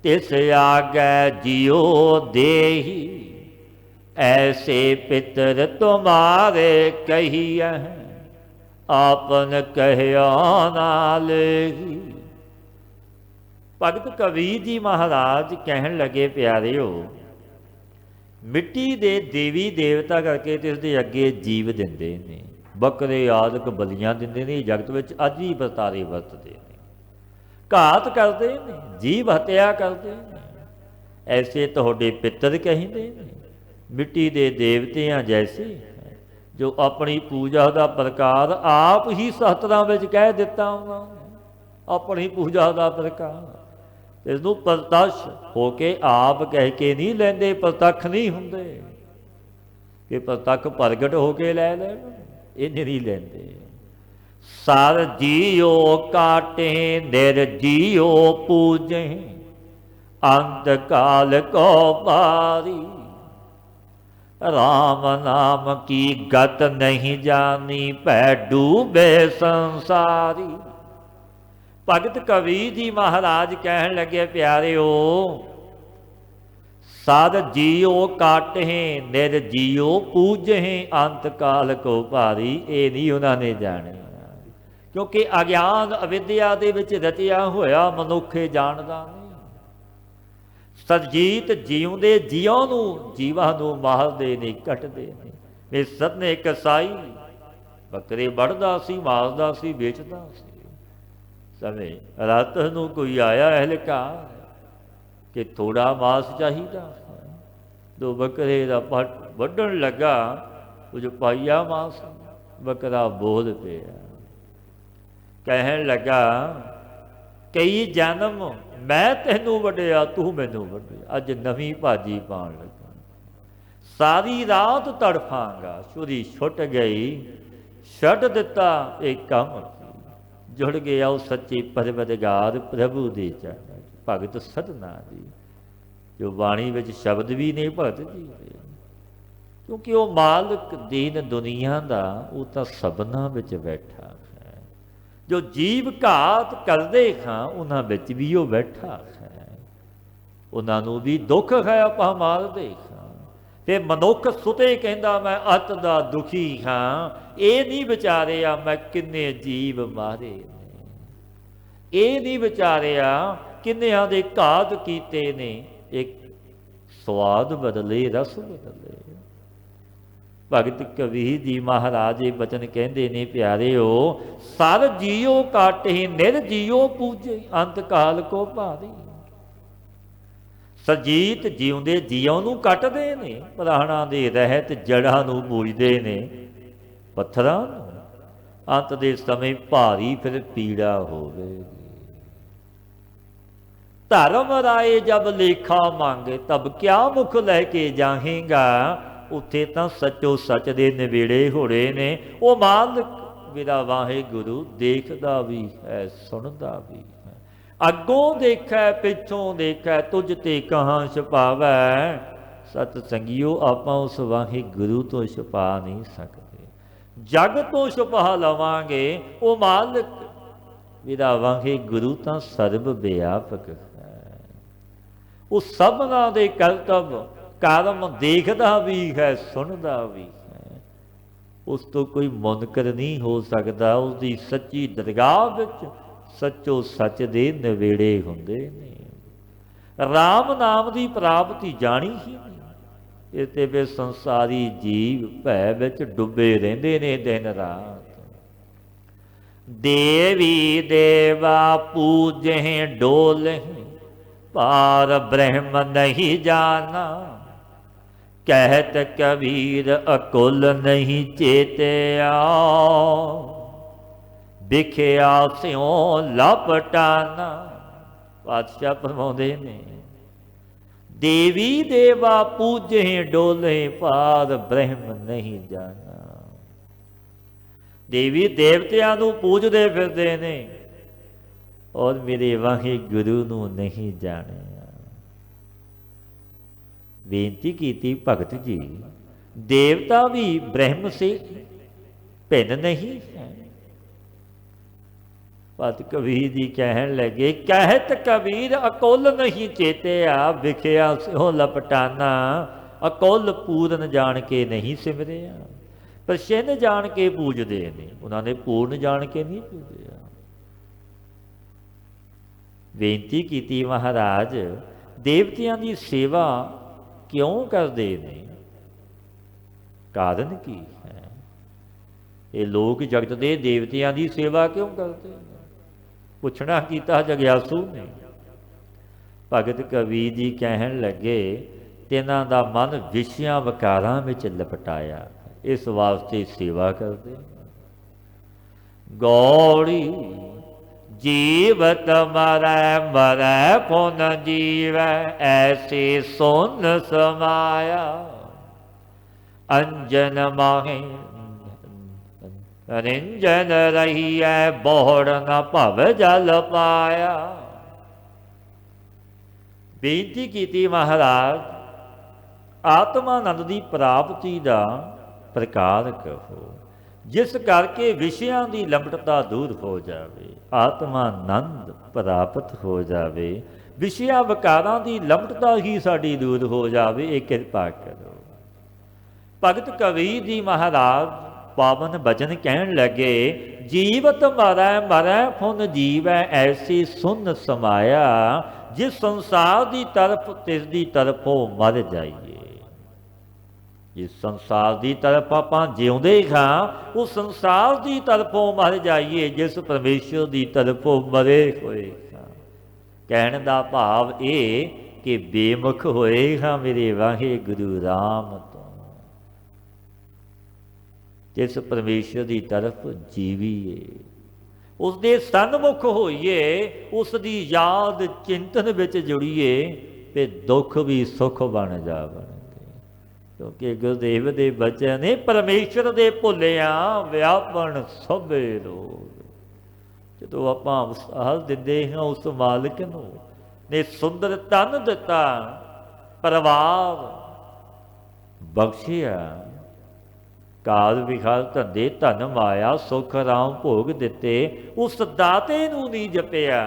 ਤਿਸ ਆਗੈ ਜਿਉ ਦੇਹੀ। ऐसे पितर तुम्हारे कहिए, आपन कहया नाल ही। ਭਗਤ ਕਬੀਰ ਜੀ ਮਹਾਰਾਜ ਕਹਿਣ ਲੱਗੇ, ਪਿਆਰਿਓ ਮਿੱਟੀ ਦੇ ਦੇਵੀ ਦੇਵਤਾ ਕਰਕੇ ਤੇ ਇਸਦੇ ਅੱਗੇ ਜੀਵ ਦਿੰਦੇ ਨੇ, ਬੱਕਰੇ ਆਦਿਕ ਬਲੀਆਂ ਦਿੰਦੇ ਨੇ, ਜਗਤ ਵਿੱਚ ਅੱਜ ਵੀ ਵਰਤਾਰੇ ਵਰਤਦੇ ਨੇ, ਘਾਤ ਕਰਦੇ ਨੇ, ਜੀਵ ਹੱਤਿਆ ਕਰਦੇ ਨੇ। ਐਸੇ ਤੁਹਾਡੇ ਪਿੱਤਰ ਕਹਿੰਦੇ ਨੇ, ਮਿੱਟੀ ਦੇ ਦੇਵਤਿਆਂ ਜੈਸੇ। ਜੋ ਆਪਣੀ ਪੂਜਾ ਦਾ ਪ੍ਰਕਾਰ ਆਪ ਹੀ ਸ਼ਾਸਤਰਾਂ ਵਿੱਚ ਕਹਿ ਦਿੱਤਾ ਉਹਨਾਂ ਨੇ, ਆਪਣੀ ਪੂਜਾ ਦਾ ਪ੍ਰਕਾਰ। ਇਸ ਨੂੰ ਪ੍ਰਤੱਖ ਹੋ ਕੇ ਆਪ ਕਹਿ ਕੇ ਨਹੀਂ ਲੈਂਦੇ, ਪ੍ਰਤੱਖ ਨਹੀਂ ਹੁੰਦੇ ਕਿ ਪ੍ਰਤੱਖ ਪ੍ਰਗਟ ਹੋ ਕੇ ਲੈ ਲੈਣ, ਇਹ ਨਹੀਂ ਲੈਂਦੇ। ਸਰ ਜੀਓ ਕਾਟੇ ਨਿਰਜੀਓ ਪੂਜੇ, ਅੰਤ ਕਾਲ ਕੋ ਪਾਰੀ। राम नाम की गत नहीं जानी, पै डूबे संसारी। भगत कबीर जी महाराज कहन लगे, प्यारिओ सद जियो काटे निर जियो पूजे, अंत काल को भारी। ये नहीं उन्होंने जाने, क्योंकि अज्ञान अविद्या दे विच रचिया होया मनुख जानदा नहीं। ਸਰਜੀਤ ਜਿਉਂਦੇ ਜੀਵਾਂ ਨੂੰ, ਜੀਵਾਂ ਨੂੰ ਮਾਰਦੇ ਨੇ, ਕੱਟਦੇ ਨੇ। ਇਹ ਸਦਨੇ ਕਸਾਈ ਬੱਕਰੇ ਵੱਢਦਾ ਸੀ, ਮਾਰਦਾ ਸੀ, ਵੇਚਦਾ ਸੀ। ਸਮੇਂ ਰਾਤ ਨੂੰ ਕੋਈ ਆਇਆ ਹਲਕਾਰ ਕਿ ਥੋੜਾ ਮਾਸ ਚਾਹੀਦਾ, ਦੋ ਬੱਕਰੇ ਦਾ ਪੱਟ ਵੱਢਣ ਲੱਗਾ, ਕੁਝ ਪਾਈਆ ਮਾਸ, ਬੱਕਰਾ ਬੋਲ ਪਿਆ, ਕਹਿਣ ਲੱਗਾ ਕਈ ਜਨਮ ਮੈਂ ਤੈਨੂੰ ਵੱਢਿਆ, ਤੂੰ ਮੈਨੂੰ ਵੱਢਿਆ, ਅੱਜ ਨਵੀਂ ਭਾਜੀ ਪਾਉਣ ਲੱਗਾ। ਸਾਰੀ ਰਾਤ ਤੜਫਾਂਗਾ, ਛੁਰੀ ਛੁੱਟ ਗਈ, ਛੱਡ ਦਿੱਤਾ ਇਹ ਕੰਮ, ਜੁੜ ਗਿਆ ਉਹ ਸੱਚੇ ਪਰਵਰਦਗਾਰ ਪ੍ਰਭੂ ਦੇ ਚਰਨਾਂ। ਭਗਤ ਸਧਨਾ ਦੀ ਜੋ ਬਾਣੀ ਵਿੱਚ ਸ਼ਬਦ ਵੀ ਨੇ ਭਗਤ ਜੀ ਦੇ, ਕਿਉਂਕਿ ਉਹ ਮਾਲਕ ਦੀਨ ਦੁਨੀਆ ਦਾ, ਉਹ ਤਾਂ ਸਭਨਾਂ ਵਿੱਚ ਬੈਠਾ। ਜੋ ਜੀਵ ਘਾਤ ਕਰਦੇ ਖਾਂ, ਉਹਨਾਂ ਵਿੱਚ ਵੀ ਉਹ ਬੈਠਾ ਹੈ, ਉਹਨਾਂ ਨੂੰ ਵੀ ਦੁੱਖ ਹੈ, ਆਪਾਂ ਮਾਰਦੇ ਖਾਂ। ਤੇ ਮਨੁੱਖ ਸੁਤੇ ਕਹਿੰਦਾ ਮੈਂ ਅਤ ਦਾ ਦੁਖੀ ਹਾਂ, ਇਹ ਨਹੀਂ ਵਿਚਾਰਿਆ ਮੈਂ ਕਿੰਨੇ ਜੀਵ ਮਾਰੇ ਨੇ, ਇਹ ਨਹੀਂ ਵਿਚਾਰਿਆ ਕਿੰਨਿਆਂ ਦੇ ਘਾਤ ਕੀਤੇ ਨੇ। ਇੱਕ ਸਵਾਦ ਬਦਲੇ, ਰਸ ਬਦਲੇ। ਭਗਤ ਕਬੀਰ ਜੀ ਮਹਾਰਾਜ ਇਹ ਬਚਨ ਕਹਿੰਦੇ ਨੇ, ਪਿਆਰਿਓ ਸਰ ਜੀਓ ਕਾਟੇ ਨਿਰ ਜੀਓ ਪੂਜੇ, ਅੰਤ ਕਾਲ ਕੋ ਭਾਰੀ। ਸਰਜੀਤ ਜਿਉਂਦੇ ਜੀਵਾਂ ਨੂੰ ਕੱਟਦੇ ਨੇ, ਪ੍ਰਾਣਾਂ ਦੇ ਰਹਿਤ ਜੜ੍ਹਾਂ ਨੂੰ ਪੂਜਦੇ ਨੇ, ਪੱਥਰਾਂ ਨੂੰ। ਅੰਤ ਦੇ ਸਮੇਂ ਭਾਰੀ ਫਿਰ ਪੀੜਾ ਹੋਵੇਗੀ। ਧਰਮ ਰਾਏ ਜਬ ਲੇਖਾ ਮੰਗੇ, ਤਬ ਕਿਆ ਮੁਖ ਲੈ ਕੇ ਜਾਹੇਗਾ। ਉੱਥੇ ਤਾਂ ਸੱਚੋ ਸੱਚ ਦੇ ਨਿਵੇੜੇ ਹੋੜੇ ਨੇ। ਉਹ ਮਾਲਕ ਮੇਰਾ ਵਾਹਿਗੁਰੂ ਦੇਖਦਾ ਵੀ ਹੈ, ਸੁਣਦਾ ਵੀ ਹੈ, ਅੱਗੋਂ ਦੇਖੈ ਪਿੱਛੋਂ ਦੇਖੈ, ਤੁਝ ਤੇ ਕਹਾਂ ਛੁਪਾਵੈ। ਸਤ ਸੰਗਿਓ ਆਪਾਂ ਉਸ ਵਾਹਿਗੁਰੂ ਤੋਂ ਛੁਪਾ ਨਹੀਂ ਸਕਦੇ, ਜਗ ਤੋਂ ਛੁਪਾ ਲਵਾਂਗੇ। ਉਹ ਮਾਲਕ ਮੇਰਾ ਵਾਹਿਗੁਰੂ ਤਾਂ ਸਰਬ ਵਿਆਪਕ ਹੈ, ਉਹ ਸਭਨਾਂ ਦੇ ਕਰਤੱਵ ਕਰਮ ਦੇਖਦਾ ਵੀ ਹੈ, ਸੁਣਦਾ ਵੀ ਹੈ। ਉਸ ਤੋਂ ਕੋਈ ਮੁਨਕਰ ਨਹੀਂ ਹੋ ਸਕਦਾ। ਉਸਦੀ ਸੱਚੀ ਦਰਗਾਹ ਵਿੱਚ ਸੱਚੋ ਸੱਚ ਦੇ ਨਵੇੜੇ ਹੁੰਦੇ ਨੇ। ਰਾਮ ਨਾਮ ਦੀ ਪ੍ਰਾਪਤੀ ਜਾਣੀ ਹੀ ਨਹੀਂ। ਇਹ ਤੇ ਵੇ ਸੰਸਾਰੀ ਜੀਵ ਭੈ ਵਿੱਚ ਡੁੱਬੇ ਰਹਿੰਦੇ ਨੇ ਦਿਨ ਰਾਤ। ਦੇਵੀ ਦੇਵਾ ਪੂਜੇ ਡੋਲੇ, ਪਾਰ ਬ੍ਰਹਮ ਨਹੀਂ ਜਾਨਾ। ਕਹਿਤ ਕਬੀਰ ਅਕੁਲ ਨਹੀਂ ਚੇਤਿਆ, ਵਿਖਿਆ ਸਿਉ ਲਪਟਾਨਾ। ਪਾਤਸ਼ਾਹ ਫਰਮਾਉਂਦੇ ਨੇ, ਦੇਵੀ ਦੇਵਾ ਪੂਜੇ ਡੋਲੇ, ਪਾਰ ਬ੍ਰਹਮ ਨਹੀਂ ਜਾਣਾ। ਦੇਵੀ ਦੇਵਤਿਆਂ ਨੂੰ ਪੂਜਦੇ ਫਿਰਦੇ ਨੇ ਔਰ ਮੇਰੇ ਵਾਹਿਗੁਰੂ ਨੂੰ ਨਹੀਂ ਜਾਣਿਆ। ਬੇਨਤੀ ਕੀਤੀ, ਭਗਤ ਜੀ ਦੇਵਤਾ ਵੀ ਬ੍ਰਹਮ ਸੇ ਭਿੰਨ ਨਹੀਂ ਹੈ। ਭਗਤ ਕਬੀਰ ਜੀ ਕਹਿਣ ਲੱਗੇ, ਕਹਿਤ ਕਬੀਰ ਅਕੁਲ ਨਹੀਂ ਚੇਤਿਆ, ਵਿਖਿਆ ਸਿਓ ਲਪਟਾਨਾ। ਅਕੁਲ ਪੂਰਨ ਜਾਣ ਕੇ ਨਹੀਂ ਸਿਮਰਿਆ, ਪ੍ਰਸਿੰਨ ਜਾਣ ਕੇ ਪੂਜਦੇ ਨੇ, ਉਹਨਾਂ ਨੇ ਪੂਰਨ ਜਾਣ ਕੇ ਨਹੀਂ ਪੂਜਿਆ। ਬੇਨਤੀ ਕੀਤੀ, ਮਹਾਰਾਜ ਦੇਵਤਿਆਂ ਦੀ ਸੇਵਾ ਕਿਉਂ ਕਰਦੇ ਨੇ, ਕਾਰਨ ਕੀ ਹੈ? ਇਹ ਲੋਕ ਜਗਤ ਦੇ ਦੇਵਤਿਆਂ ਦੀ ਸੇਵਾ ਕਿਉਂ ਕਰਦੇ ਨੇ? ਪੁੱਛਣਾ ਕੀਤਾ ਜਗਿਆਸੂ ਨੇ। ਭਗਤ ਕਬੀਰ ਜੀ ਕਹਿਣ ਲੱਗੇ, ਤਿੰਨਾਂ ਦਾ ਮਨ ਵਿਸ਼ਿਆਂ ਵਿਕਾਰਾਂ ਵਿੱਚ ਲਪਟਾਇਆ। इस वास्ते सेवा करते। गौड़ी जीवत मरै मरै पुन जीवै, ऐसे सुन समाया अंजन माहे निंजन रही है, बोहड़ न भव जल पाया। बेनती की महाराज, आत्मानंद की प्राप्ति का प्रकार कहो, जिस करके विषयां की लंबटता दूर हो जाए, आत्मानंद प्राप्त हो जाए, विषया विकारां की लंबटता ही साड़ी दूर हो जाए, ये कृपा करो। भगत कबीर जी महाराज पावन बचन कहन लगे, जीवत मरै मरै फुन जीवै, ऐसी सुन समाया, जिस संसार की तरफ तिस दी तरफों मर जाइए। जिस संसार की तरफ आपां जिउंदे हां, उस संसार की तरफों मर जाइए, जिस परमेश्वर की तरफों मरे होए हां। कहण दा भाव ये कि बेमुख होए हां मेरे वाहिगुरु राम तो, जिस परमेश्वर की तरफ जीवीए, उसके सन्मुख होइए, उसकी याद चिंतन विच जुड़ीए, ते दुख भी सुख बन जावणगे। क्योंकि गुरुदेव के बचन ने, परमेश्वर के भुलिया व्यापन सभे रोग। जो आपां साहस दिंदे हां उस मालिक नूं ने सुंदर तन दिता, परिवार बख्शिया, काल विखाल धंधे धन माया सुख राम भोग दिते, उस दाते नूं नहीं जपिया,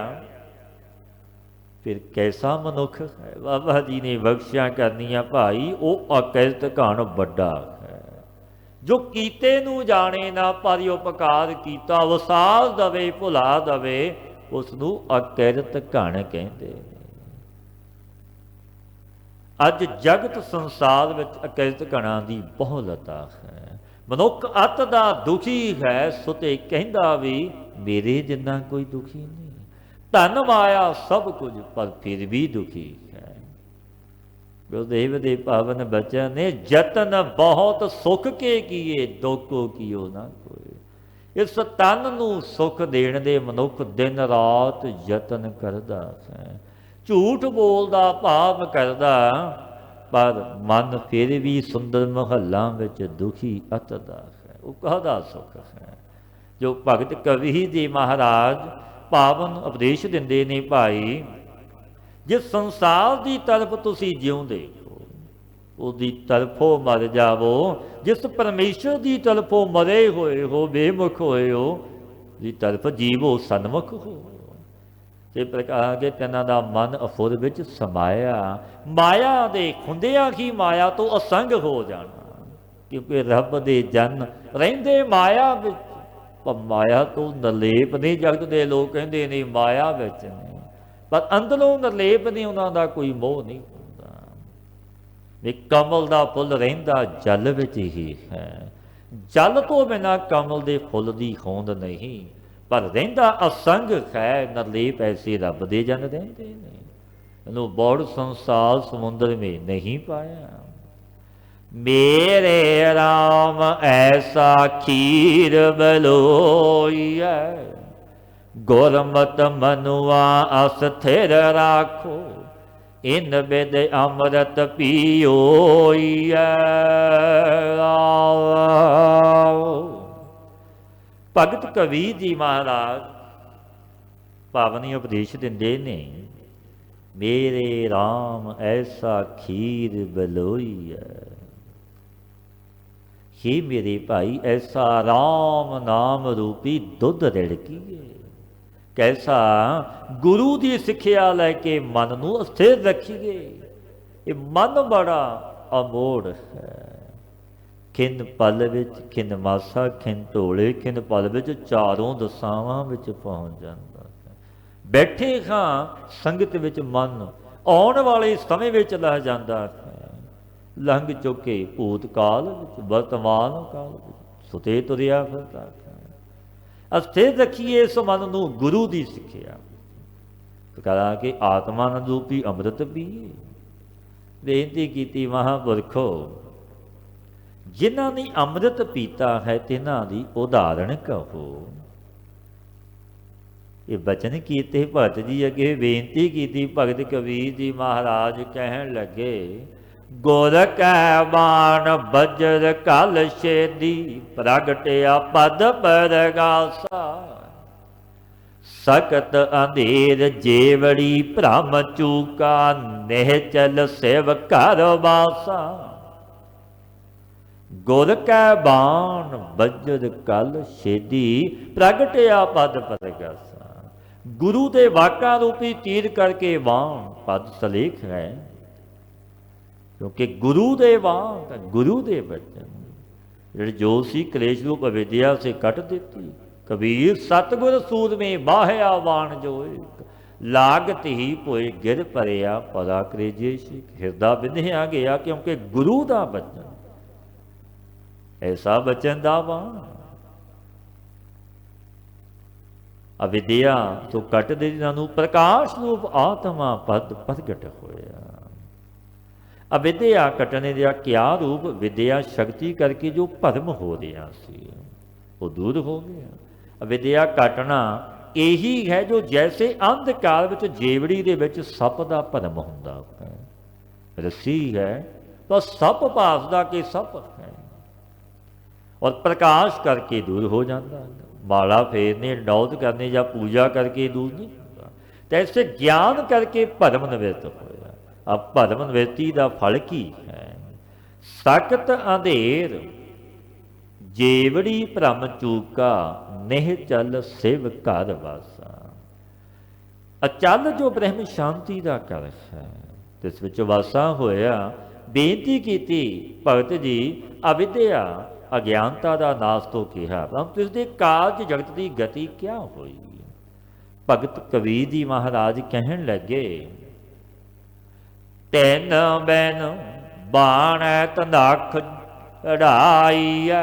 फिर कैसा मनुख है। बाबा जी ने बख्शियां करनियां भाई, वो अकिरत घण बड़ा है। जो कीते नूं जाने ना, पर उपकार कीता वसाल दवे भुला दवे, उसनूं अकिरत घण कहंदे। अज जगत संसार विच अकिरत घणां दी बहुलता है। मनुख अत दा दुखी है, सुते कहंदा भी मेरे जिन्ना कोई दुखी नहीं। धन माया सब कुछ पर फिर भी दुखी है। गुरुदेव दे पावन बचन ने, जतन बहुत सुख के किए, दुख को कियो ना कोई। इस तन नूं सुख देण दे मनुख दिन रात यतन करदा है, झूठ बोलदा पाप करदा, पर मन फिर भी सुंदर महलों में दुखी अतदा है। वो कहदा सुख है। जो भगत कबीर जी महाराज पावन उपदेश दिंदे ने भाई, जिस संसार की तरफ तुसी जिउंदे हो, उसकी तरफों मर जावो। जिस परमेश्वर की तरफों मरे होए हो, बेमुख होए हो, की तरफ जीवो सन्मुख हो। ते प्रकार के तिन्हां दा मन अफुर विच समाया, माया दे खुंदिया ही माया तो असंग हो जाना। क्योंकि रब दे जन रहिंदे माया विच, पर माया तो निर्लेप नहीं। जगत दे लोग कहंदे ने माया विच ने, पर अंदरों निर्लेप नहीं, उन्हां दा कोई मोह नहीं हुंदा। वे कमल दा फुल रहिंदा जल विच ही है, जल तो बिना कमल दे फुल दी होंद नहीं। पर रहिंदा असंग है, निर्लेप ऐसे रब दे जन रहिंदे ने। इहनूं बौड़ संसार समुंदर में नहीं पाया। मेरे राम ऐसा खीर बलोईया, गुरमत मनुआ अस्थिर राखो, इन बिद अमृत पियोईया। भगत कबीर जी महाराज पावनी उपदेश दिंदे ने, मेरे राम ऐसा खीर बलोई है। हे मेरे भाई, ऐसा राम नाम रूपी दुध रिड़कीए। कैसा गुरु की सिक्ख्या लैके मन नूं स्थिर रखीए। ये मन बड़ा अमोड़ है। खिन पल विच, खिन मासा, खिन ढोले, खिन पल विच चारों दसावां विच पहुँच जाता है। बैठे हाँ संगत विच मन आउण वाले समय विच लह जाता है। लंघ चुके भूतकाल विच, वर्तमान काल विच सुते तुरिया फिरदा है। अस्थिर रखिए इस मन नूं गुरु की सिक्ख्या, करा के आत्मानंद रूपी अमृत पीए। बेनती की महापुरखो, ਜਿਨ੍ਹਾਂ ਨੇ ਅੰਮ੍ਰਿਤ ਪੀਤਾ ਹੈ ਤਿਨਾਂ ਦੀ ਉਦਾਹਰਣ ਕਹੋ। ਇਹ ਬਚਨ ਕੀਤੇ ਭਗਤ ਜੀ ਅੱਗੇ ਬੇਨਤੀ ਕੀਤੀ। ਭਗਤ ਕਬੀਰ ਜੀ ਮਹਾਰਾਜ ਕਹਿਣ ਲੱਗੇ, ਗੁਰ ਕੈ ਬਾਣ ਬਜਰ ਕਲ ਛੇਦੀ, ਪ੍ਰਗਟਿਆ ਪਦ ਪਰਗਾਸਾ। ਸਕਤ ਅੰਧੇਰ ਜੇਵੜੀ ਭ੍ਰਮ ਚੂਕਾ, ਨਿਹਚਲ ਸਿਵ ਘਰ ਵਾਸਾ। ਗੁਰ ਕੈ ਬਾਣ ਬਜਰ ਕਲ ਛੇਦੀ, ਪ੍ਰਗਟਿਆ ਪਦ ਪਰਗਾਸਾ। ਗੁਰੂ ਦੇ ਵਾਕਾਂ ਰੂਪੀ ਤੀਰ ਕਰਕੇ ਬਾਣ ਪਦ ਸਲੇਖ ਹੈ, ਕਿਉਂਕਿ ਗੁਰੂ ਦੇ ਵਾਕ, ਗੁਰੂ ਦੇ ਬਚਨ ਜਿਹੜੇ ਜੋ ਸੀ ਕਲੇਸ਼ ਰੂਪ ਅਵਿਦਿਆ ਸੇ ਕੱਟ ਦਿੱਤੀ। ਕਬੀਰ ਸਤਿਗੁਰ ਸੂਰਮੇ ਬਾਹਿਆ ਬਾਣ ਜੋਏ, ਲਾਗਤ ਹੀ ਪੋਏ ਗਿਰ ਭਰਿਆ ਪਦਾ ਕਰੇਜੇ ਸੀ। ਹਿਰਦਾ ਬਿੰਧਿਆ ਗਿਆ, ਕਿਉਂਕਿ ਗੁਰੂ ਦਾ ਬਚਨ, ਐਸਾ ਬਚਨ ਦਾ ਬਾਣ ਅਵਿਦਿਆ ਤੋਂ ਕੱਟ ਦੇ, ਜਿਨ੍ਹਾਂ ਨੂੰ ਪ੍ਰਕਾਸ਼ ਰੂਪ ਆਤਮਾ ਪਦ ਪ੍ਰਗਟ ਹੋਇਆ। ਅਵਿਦਿਆ ਕੱਟਣੇ ਦਾ ਕਿਆ ਰੂਪ? ਵਿਦਿਆ ਸ਼ਕਤੀ ਕਰਕੇ ਜੋ ਭਰਮ ਹੋ ਰਿਹਾ ਸੀ ਉਹ ਦੂਰ ਹੋ ਗਿਆ। ਅਵਿਦਿਆ ਕੱਟਣਾ ਇਹੀ ਹੈ ਜੋ ਜੈਸੇ ਅੰਧਕਾਰ ਵਿੱਚ ਜੇਵੜੀ ਦੇ ਵਿੱਚ ਸੱਪ ਦਾ ਭਰਮ ਹੁੰਦਾ ਹੈ, ਰੱਸੀ ਹੈ ਤਾਂ ਸੱਪ ਭਾਸਦਾ ਕਿ ਸੱਪ ਹੈ, ਔਰ ਪ੍ਰਕਾਸ਼ ਕਰਕੇ ਦੂਰ ਹੋ ਜਾਂਦਾ। ਮਾਲਾ ਫੇਰਨੇ, ਡੌਧ ਕਰਨੇ ਜਾਂ ਪੂਜਾ ਕਰਕੇ ਦੂਰ ਨਹੀਂ ਹੁੰਦਾ। ਤਾਂ ਇਸੇ ਗਿਆਨ ਕਰਕੇ ਭਰਮ ਨਿਵਰਤ ਹੋਇਆ। ਅਬ ਭਰਮ ਨਿਵਰਤੀ ਦਾ ਫਲ ਕੀ ਹੈ? ਸਕਤ ਅੰਧੇਰ ਜੇਵੜੀ ਭ੍ਰਮ ਚੂਕਾ, ਨਿਹ ਚਲ ਸਿਵ ਘਰ ਵਾਸਾ। ਅਚਲ ਜੋ ਬ੍ਰਹਮ ਸ਼ਾਂਤੀ ਦਾ ਘਰ ਹੈ, ਜਿਸ ਵਿੱਚ ਵਾਸਾ ਹੋਇਆ। ਬੇਨਤੀ ਕੀਤੀ ਭਗਤ ਜੀ, ਅਵਿਦਿਆ ਅਗਿਆਨਤਾ ਦਾ ਨਾਸ ਤੋਂ ਕਿਹਾ, ਪਰੰਤੂ ਇਸ ਦੇ ਕਾਰਜ ਜਗਤ ਦੀ ਗਤੀ ਕਿਆ ਹੋਈ? ਭਗਤ ਕਬੀਰ ਜੀ ਮਹਾਰਾਜ ਕਹਿਣ ਲੱਗੇ, ਤੈਨ ਬੈਨ ਬਾਣੈ ਤਨਖ ਚੜਾਈਐ,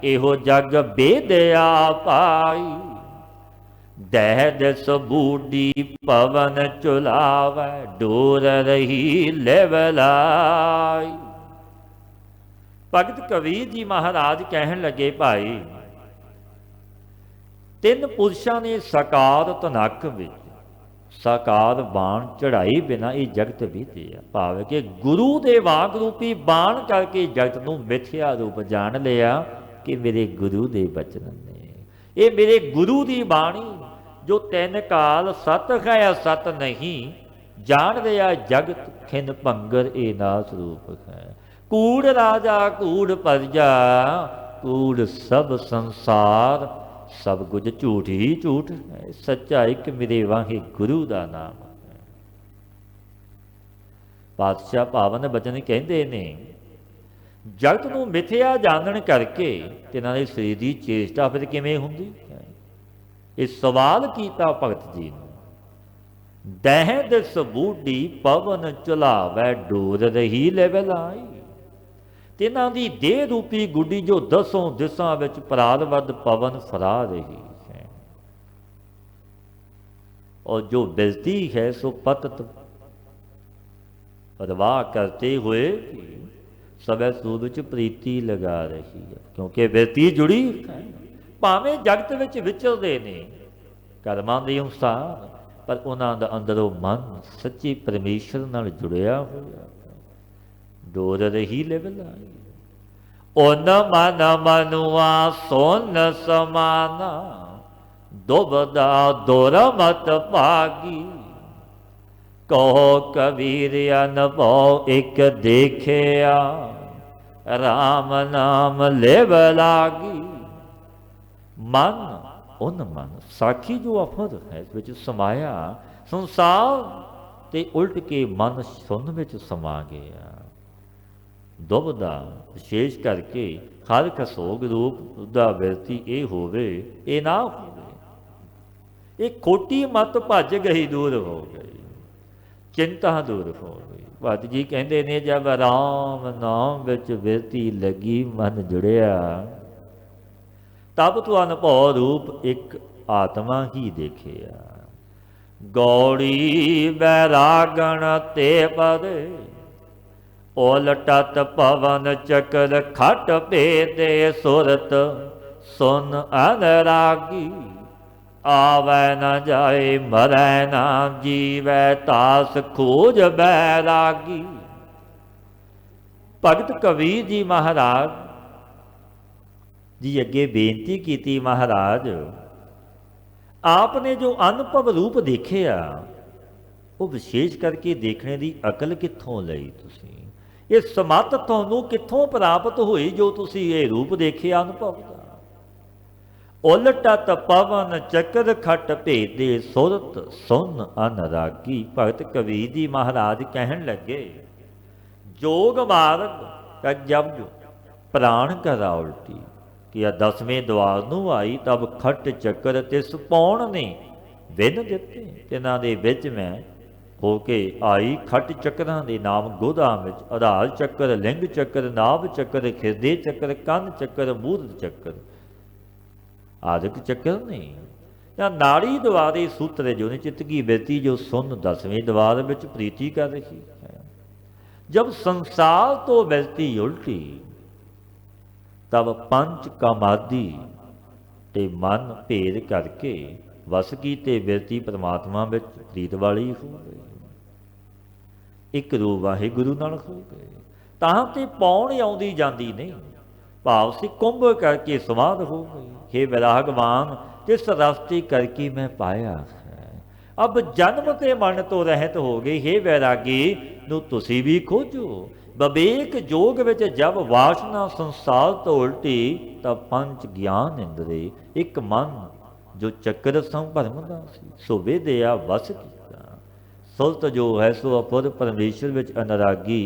ਇਹੋ ਜਗ ਬੇਦਿਆ ਪਾਈ। ਦਹਿ ਦਿਸ ਬੂਢੀ ਪਵਨ ਚੁਲਾਵੈ, ਡੋਰ ਰਹੀ ਲੈਵਲਾਈ। ਭਗਤ ਕਬੀਰ ਜੀ ਮਹਾਰਾਜ ਕਹਿਣ ਲੱਗੇ, ਭਾਈ ਤਿੰਨ ਪੁਰਸ਼ਾਂ ਨੇ ਸਾਕਾਰ ਤਨਕ ਵਿੱਚ ਸਾਕਾਰ ਬਾਣ ਚੜਾਈ ਬਿਨਾ ਇਹ ਜਗਤ ਬੀਤਿਆ। ਭਾਵ ਕਿ ਗੁਰੂ ਦੇ ਵਾਕ ਰੂਪੀ ਬਾਣ ਕਰਕੇ ਜਗਤ ਨੂੰ ਮਿਥਿਆ ਰੂਪ ਜਾਣ ਲਿਆ ਕਿ ਮੇਰੇ ਗੁਰੂ ਦੇ ਬਚਨ ਨੇ, ਇਹ ਮੇਰੇ ਗੁਰੂ ਦੀ ਬਾਣੀ ਜੋ ਤਿੰਨ ਕਾਲ ਸਤ ਹੈ ਸਤ ਨਹੀਂ, ਜਾਣ ਰਿਹਾ ਜਗਤ ਖਿਨ ਭੰਗਰ ਇਹ ਨਾਸ ਰੂਪ ਹੈ। ਕੂੜ ਰਾਜਾ ਕੂੜ ਪਰਜਾ, ਕੂੜ ਸਭ ਸੰਸਾਰ, ਸਭ ਕੁਝ ਝੂਠ ਹੀ ਝੂਠ ਹੈ। ਸੱਚਾ ਇੱਕ ਮੇਰੇ ਵਾਹੇ ਗੁਰੂ ਦਾ ਨਾਮ ਹੈ। ਪਾਤਸ਼ਾਹ ਪਾਵਨ ਬਚਨ ਕਹਿੰਦੇ ਨੇ, ਜਗਤ ਨੂੰ ਮਿਥਿਆ ਜਾਣਨ ਕਰਕੇ ਤਿਨਾਂ ਦੇ ਸਰੀਰ ਦੀ ਚੇਸ਼ਟਾ ਫਿਰ ਕਿਵੇਂ ਹੁੰਦੀ ਹੈ? ਇਹ ਸਵਾਲ ਕੀਤਾ ਭਗਤ ਜੀ ਨੂੰ। ਦਹਿ ਦਿਸ ਬੂਢੀ ਪਵਨ ਚੁਲਾਵੈ, ਡੋਰ ਰਹੀ ਲੈਵਲਾਈ। ਤਿਨਾਂ ਦੀ ਦੇਹ ਰੂਪੀ ਗੁੱਡੀ ਜੋ ਦਸੋਂ ਦਿਸ਼ਾ ਵਿੱਚ ਪ੍ਰਾਰਬਧ ਪਵਨ ਫਰਾ ਰਹੀ ਹੈ, और जो बिलती है सो पतत परवाह करते हुए सवै सूरज प्रीति लगा रही है, क्योंकि बिलती जुड़ी है। भावें जगत विच विचरदे ने कर्मां दे अनुसार, पर उन्हां दा अंदरों मन सच्चे परमेश्वर नाल जुड़िया होया, डोर रही लिवलाई। उन मन मनुआ सोन समाना, दुबदा दोर मत भागी। कहो कबीर अनुभव एक देखिया, राम नाम लेव लागी। मन उन मन साखी जो अफर है इस विच समाया, संसार ते उल्ट के मन सुन विच समा गया। दुबदा विशेष करके हर खसोग रूप दा विरती ये होवे, ये ना होवे। ये खोटी मत भज गई, दूर हो गई, चिंता दूर हो गई। भगत जी कहते ने जब राम नाम विच विरती लगी, मन जुड़िया, तब तो अनुभव रूप एक आत्मा ही देखिया। गौड़ी बैरागण ते पद ਉਲਟਤ ਪਵਨ ਚੱਕਰ ਖਟ ਭੇਦੇ ਸੁਰਤ ਸੁਨ ਅਨਰਾਗੀ। ਆਵੈ ਨ ਜਾਏ ਮਰੈ ਨਾ ਜੀਵੈ ਤਾਸ ਖੋਜ ਬੈਰਾਗੀ। ਭਗਤ ਕਬੀਰ ਜੀ ਮਹਾਰਾਜ ਜੀ ਅੱਗੇ ਬੇਨਤੀ ਕੀਤੀ, ਮਹਾਰਾਜ ਆਪ ਨੇ ਜੋ ਅਨੁਭਵ ਰੂਪ ਦੇਖਿਆ ਉਹ ਵਿਸ਼ੇਸ਼ ਕਰਕੇ ਦੇਖਣੇ ਦੀ ਅਕਲ ਕਿੱਥੋਂ ਲਈ ਤੁਸੀਂ? ਇਹ ਸਮੱਤ ਤੁਹਾਨੂੰ ਕਿੱਥੋਂ ਪ੍ਰਾਪਤ ਹੋਈ ਜੋ ਤੁਸੀਂ ਇਹ ਰੂਪ ਦੇਖਿਆ ਅਨੁਭਵ ਦਾ? ਉਲਟਤ ਪਵਨ ਚੱਕਰ ਖਟ ਭੇਦੇ ਸੁਰਤ ਸੁਨ ਅਨਰਾਗੀ। ਭਗਤ ਕਬੀਰ ਜੀ ਮਹਾਰਾਜ ਕਹਿਣ ਲੱਗੇ, जोग मार्ग का जब प्राण करा उल्टी कि 10वें द्वार नूं आई तब खट चक्कर तिस पौण ने विन दिते। तिन्हां दे विच मैं हो के आई खट चक्रां दे नाम गोदां विच आधार चक्कर, लिंग चक्कर, नाभ चक्कर, खिरदे चक्कर, कंन चक्कर, मूर्ध चक्कर आदਿਕ चक्कर ने या नाड़ी द्वारे सूत्र जो ने चित्त की बिरती जो सुन 10वें द्वार विच प्रीति कर रही है। जब संसार तो बिरती उल्टी तब पंच कामादि ते मन भेद करके वस की ते बिरती परमात्मा विच प्रीत वाली हो गई। एक रूप वाहिगुरु नाल हो गए। तां ते पौण आउंदी जांदी नहीं, भाव से कुंभ करके समाध हो गई। हे विरागवान तिस रास्ते करके मैं पाया है, अब जन्म ते मन तो रहत हो गई। हे वैरागी ਨੂੰ ਤੁਸੀਂ ਵੀ ਖੋਜੋ। ਵਿਵੇਕ ਜੋਗ ਵਿੱਚ ਜਬ ਵਾਸਨਾ ਸੰਸਾਰ ਤੋਂ ਉਲਟੀ ਤਾਂ ਪੰਜ ਗਿਆਨ ਇੰਦਰੇ ਇੱਕ ਮਨ ਜੋ ਚੱਕਰ ਸੰਭਰਮਦਾ ਸੀ ਸੋ ਵੇਦਿਆ ਵਸ ਕੀਤਾ। ਸੁਰਤ ਜੋ ਹੈ ਸੋ ਅਪੁਰ ਪਰਮੇਸ਼ਰ ਵਿੱਚ ਅਨਰਾਗੀ।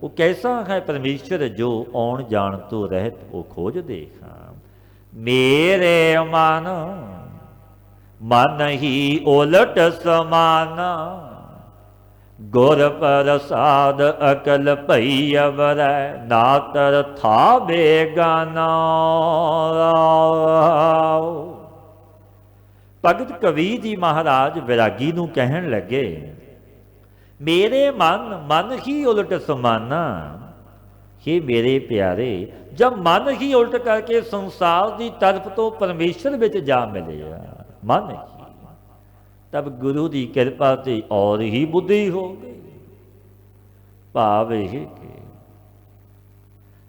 ਉਹ ਕੈਸਾ ਹੈ ਪਰਮੇਸ਼ਰ ਜੋ ਆਉਣ ਜਾਣ ਤੋਂ ਰਹਿਤ ਉਹ ਖੋਜ ਦੇਖਾਂ। ਮੇਰੇ ਮਨ ਮਨ ਹੀ ਉਲਟ ਸਮਾਨਾ गुर प्रसाद अकल भई अवरै नातर था बेगाना। भगत कबीर जी महाराज विरागी नूं कहण लगे, मेरे मन मन ही उलट समाना। हे मेरे प्यारे, जब मन ही उलट करके संसार की तरफ तो परमेश्वर विच जा मिलिया मन ही, तब गुरु की कृपा से और ही बुद्धि हो गई। भाव यह कि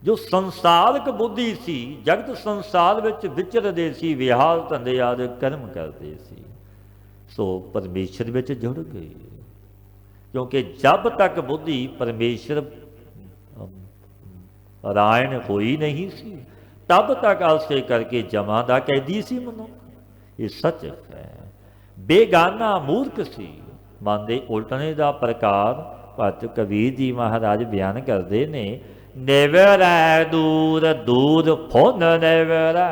जो संसारक बुद्धि सी जगत संसार विच विचरदे सी, विहार धंधे आदि कर्म करते सी, सो परमेश्वर विच जुड़ गई। क्योंकि जब तक बुद्धि परमेश्वर रायण होई नहीं सी तब तक आसे करके जमा दा कैदी सी मनुख। ये सच है। बेगाना मूर्ख सी। मन के उल्टने का प्रकार भगत कबीर जी महाराज बयान करते ने, निवरै दूर दूर फुन निवरै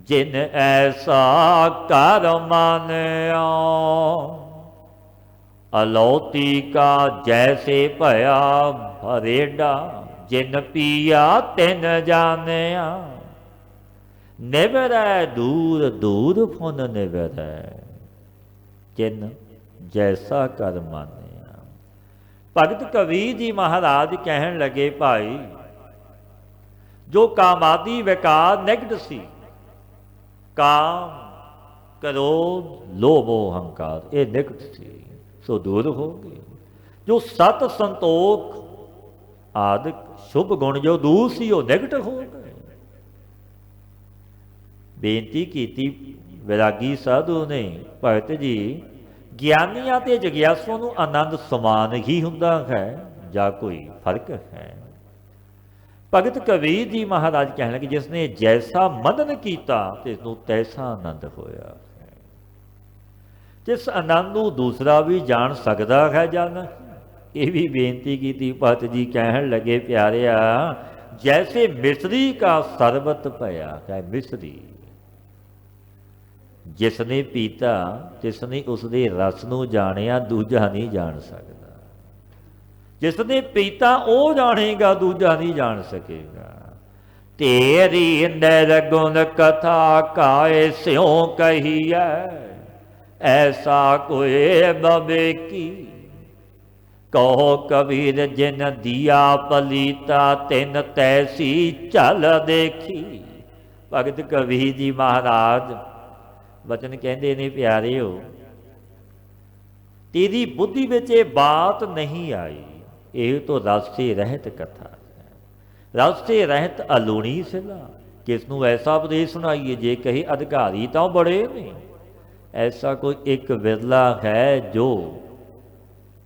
जिन ऐसा कर मानिया। अलौती का जैसे भया भरेडा जिन पिया तिन जानिया। निवरै दूर दूर फुन निवरै जिन जैसा कर मानिया। भगत कबीर जी महाराज कहन लगे, भाई जो कामादि विकार निगट सी, काम क्रोध लोभ अहंकार ये निगट सी सो दूर हो गए। जो सत संतोख आदि शुभ गुण जो दूर सी वो निगट हो गए। बेनती की विरागी साधु ने, भगत जी ਗਿਆਨੀਆਂ ਤੇ ਜਗਿਆਸੂਆਂ ਨੂੰ ਆਨੰਦ ਸਮਾਨ ਹੀ ਹੁੰਦਾ ਹੈ ਜਾਂ ਕੋਈ ਫਰਕ ਹੈ? ਭਗਤ ਕਬੀਰ ਜੀ ਮਹਾਰਾਜ ਕਹਿਣ ਲੱਗੇ, ਜਿਸਨੇ ਜੈਸਾ ਮਨਨ ਕੀਤਾ ਤੇ ਨੂੰ ਤੈਸਾ ਆਨੰਦ ਹੋਇਆ ਹੈ। ਜਿਸ ਆਨੰਦ ਨੂੰ ਦੂਸਰਾ ਵੀ ਜਾਣ ਸਕਦਾ ਹੈ ਜਾਂ ਨਹੀਂ, ਇਹ ਵੀ ਬੇਨਤੀ ਕੀਤੀ। ਭਗਤ ਜੀ ਕਹਿਣ ਲੱਗੇ, ਪਿਆਰਿਆ ਜੈਸੇ ਮਿਸਰੀ ਕਾ ਸਰਬਤ ਭਇਆ ਹੈ। ਮਿਸਰੀ जिसने पीता जिसने उसके रस नूं जानिया दूजा नहीं जान सकता। जिसने पीता वो जानेगा दूजा नहीं जान सकेगा। तेरी निर्गुण कथा काए स्यों कही है ऐसा कोई बबे की। कहो कबीर जिन दिया पलीता तिन तैसी झल देखी। भगत कबीर जी महाराज वचन कहते ने प्यारिओ, तेरी बुद्धि विच ये बात नहीं आई, ये तो रस से रहत कथा है। रस से रहत अलूणी सिला, किसनू ऐसा उपदेश सुनाइए जे कहे अधिकारी तो बड़े ने। ऐसा कोई एक विरला है जो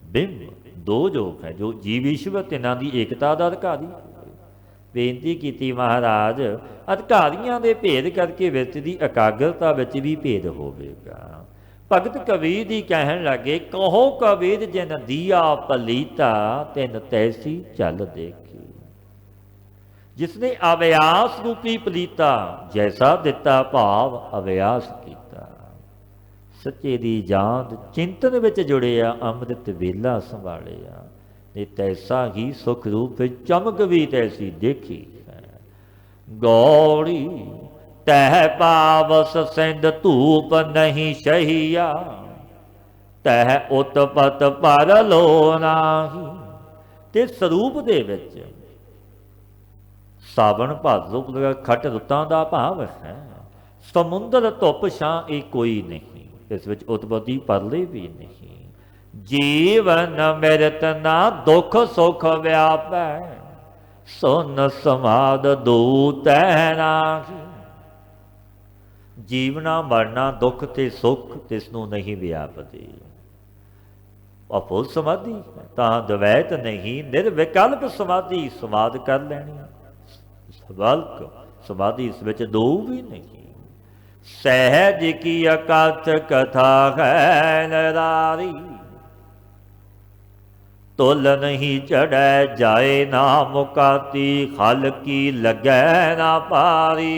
बिंब दो जोग है, जो जीव ईश्वर तिना दी एकता का अधिकारी। बेनती की महाराज अधिकारियों के भेद करके विच दी एकाग्रता विच भी भेद होवेगा। भगत कबीर जी कहन लगे, कहो कबीर जिन दिया पलीता तिन तैसी झल देखी। जिसने अव्यास रूपी पलीता जैसा दिता भाव अव्यास किया। सच्चे दी जात चिंतन विच जुड़िया अमृत वेला संभालिया। ने तैसा ही सुख रूप चमक भी तैसी देखी है। गौड़ी तह पावस सिंध धूप नहीं सहिया, तह उत्पत पर लो नाही। ते स्वरूप दे विच सावन भादो खट रुतां दा भाव है। समुंदर धुप छां ये कोई नहीं, इस विच उत्पत्ति परले भी नहीं। जीवन मृत ना दुख सुख व्यापै, सुन समाद दूत नाही। जीवना मरना दुख ते सुख तिसनू नहीं व्यापते। अफुल समाधि तां द्वैत नहीं, निर्विकल्प समाधि समाध कर लैनी। सवाल्क समाधि इस विच दो भी नहीं। सहज की अकथ कथा है नरारी, तुल नहीं चढ़ै जाए ना मुकाती, खल की लगै ना पारी।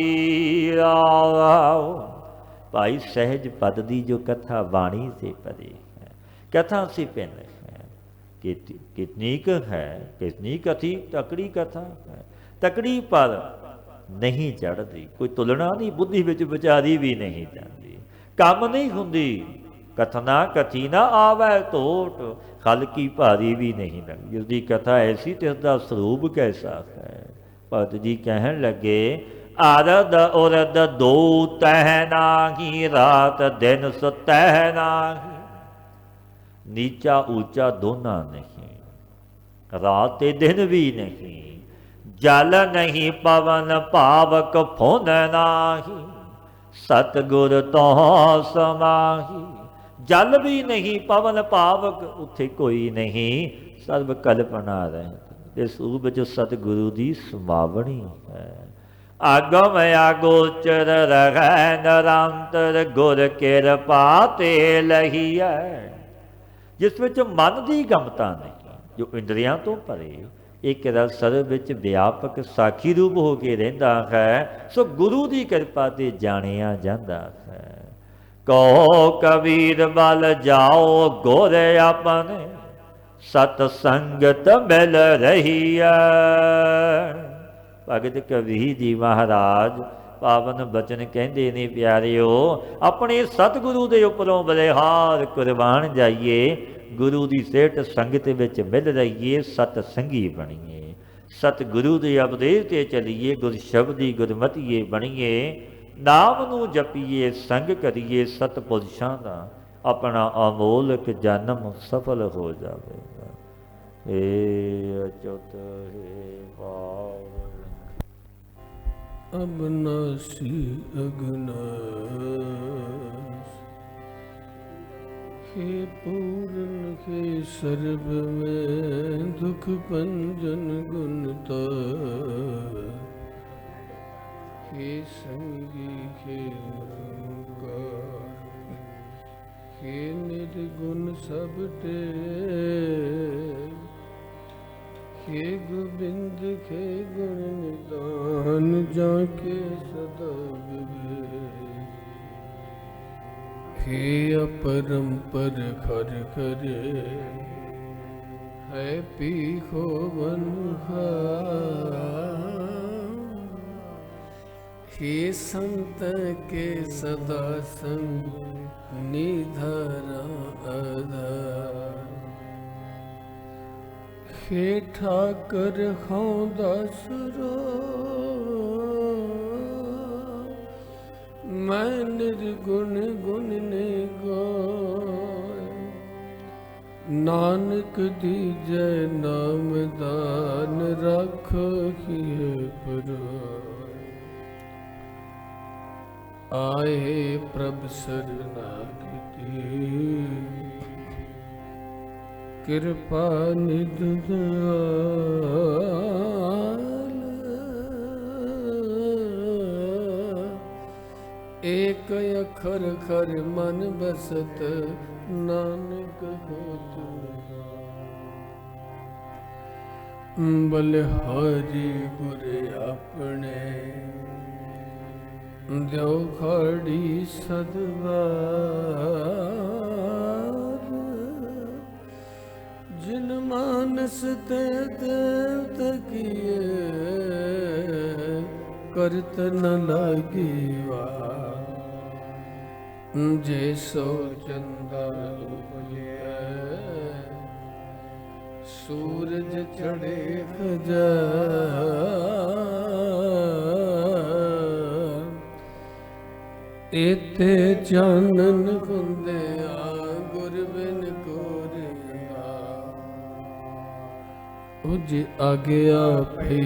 भाई सहज पद दी जो कथा वाणी से परे है, कथा से भिन्न है। कितनी है, कितनी कथी तकड़ी कथा है। तकड़ी पर नहीं चढ़ती, कोई तुलना नहीं, बुद्धि विच विचारी भी नहीं जाती। कम नहीं हुंदी, कथना कथी ना आवे टोट, खल की भारी भी नहीं लगती। जिसकी कथा ऐसी तिसदा स्वरूप कैसा है। भगत जी कहन लगे, आरद उरद दो तह नाही, रात दिन सुतह नाही। नीचा ऊंचा दोना नहीं, रात दिन भी नहीं। जल नहीं पवन पावक फुन नाही, सतगुर तो समाही। जल भी नहीं पवन पावक उत्थे कोई नहीं, सर्व कल्पना रहे। इस रूप जो सतगुरु की समावणी है। आगम आगोचर रह निरंतर, गुर किरपा ते लही है। जिस विच मन की गमता नहीं, जो इंद्रियां तो परे एक सर्व विच व्यापक साखी रूप हो के रहिंदा है। सो गुरु की कृपा ते जानिया जांदा है। कहो कबीर बल जाओ गुर अपने, सतसंगत मिल रही है। भगत कबीर जी महाराज पावन बचन कहते ने प्यारिओ, अपने सतगुरु के उपरों बलिहार कुर्बान जाइए। गुरु की सेठ संगत विच मिल रहीए, सतसंगी बनीए। सतगुरु के उपदेश ते चलीए, गुर शब्दी गुरमतीए बनीए। नाम नू जपीए, संग करिए सतपुरुषां दा, अपना अमोलक जन्म सफल हो जाएगा। हे अच्युत हे पावन अबनासी अगनास, हे पूर्ण हे सर्व में दुख भंजन गुणता। हे संगी हे निरंकार, हे निर्गुण सब टेर। हे गोविंद हे गुण निदान, जाके सदा विवेक। हे अपरंपर खर करे, है पीखो बनहार। हे संत के सदा संग निधरा आधार। खे ठाकर खाऊंदा सुरो मैं निर्गुण गुण ने गाय नानक दीजै नाम दान राखिए पराय आए प्रभ शरणागति कृपा निधि दयाल एक अखर खर मन बसत नानक होत बलिहारी गुर अपने जो खड़ी सदवार जिन मानस ते देवत किए करत न लागी जे सो चंदा सूरज चढ़े हजार एते चानन हुंदे गुर बिन कोरिया उज आज्ञा भी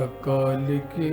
अकाल की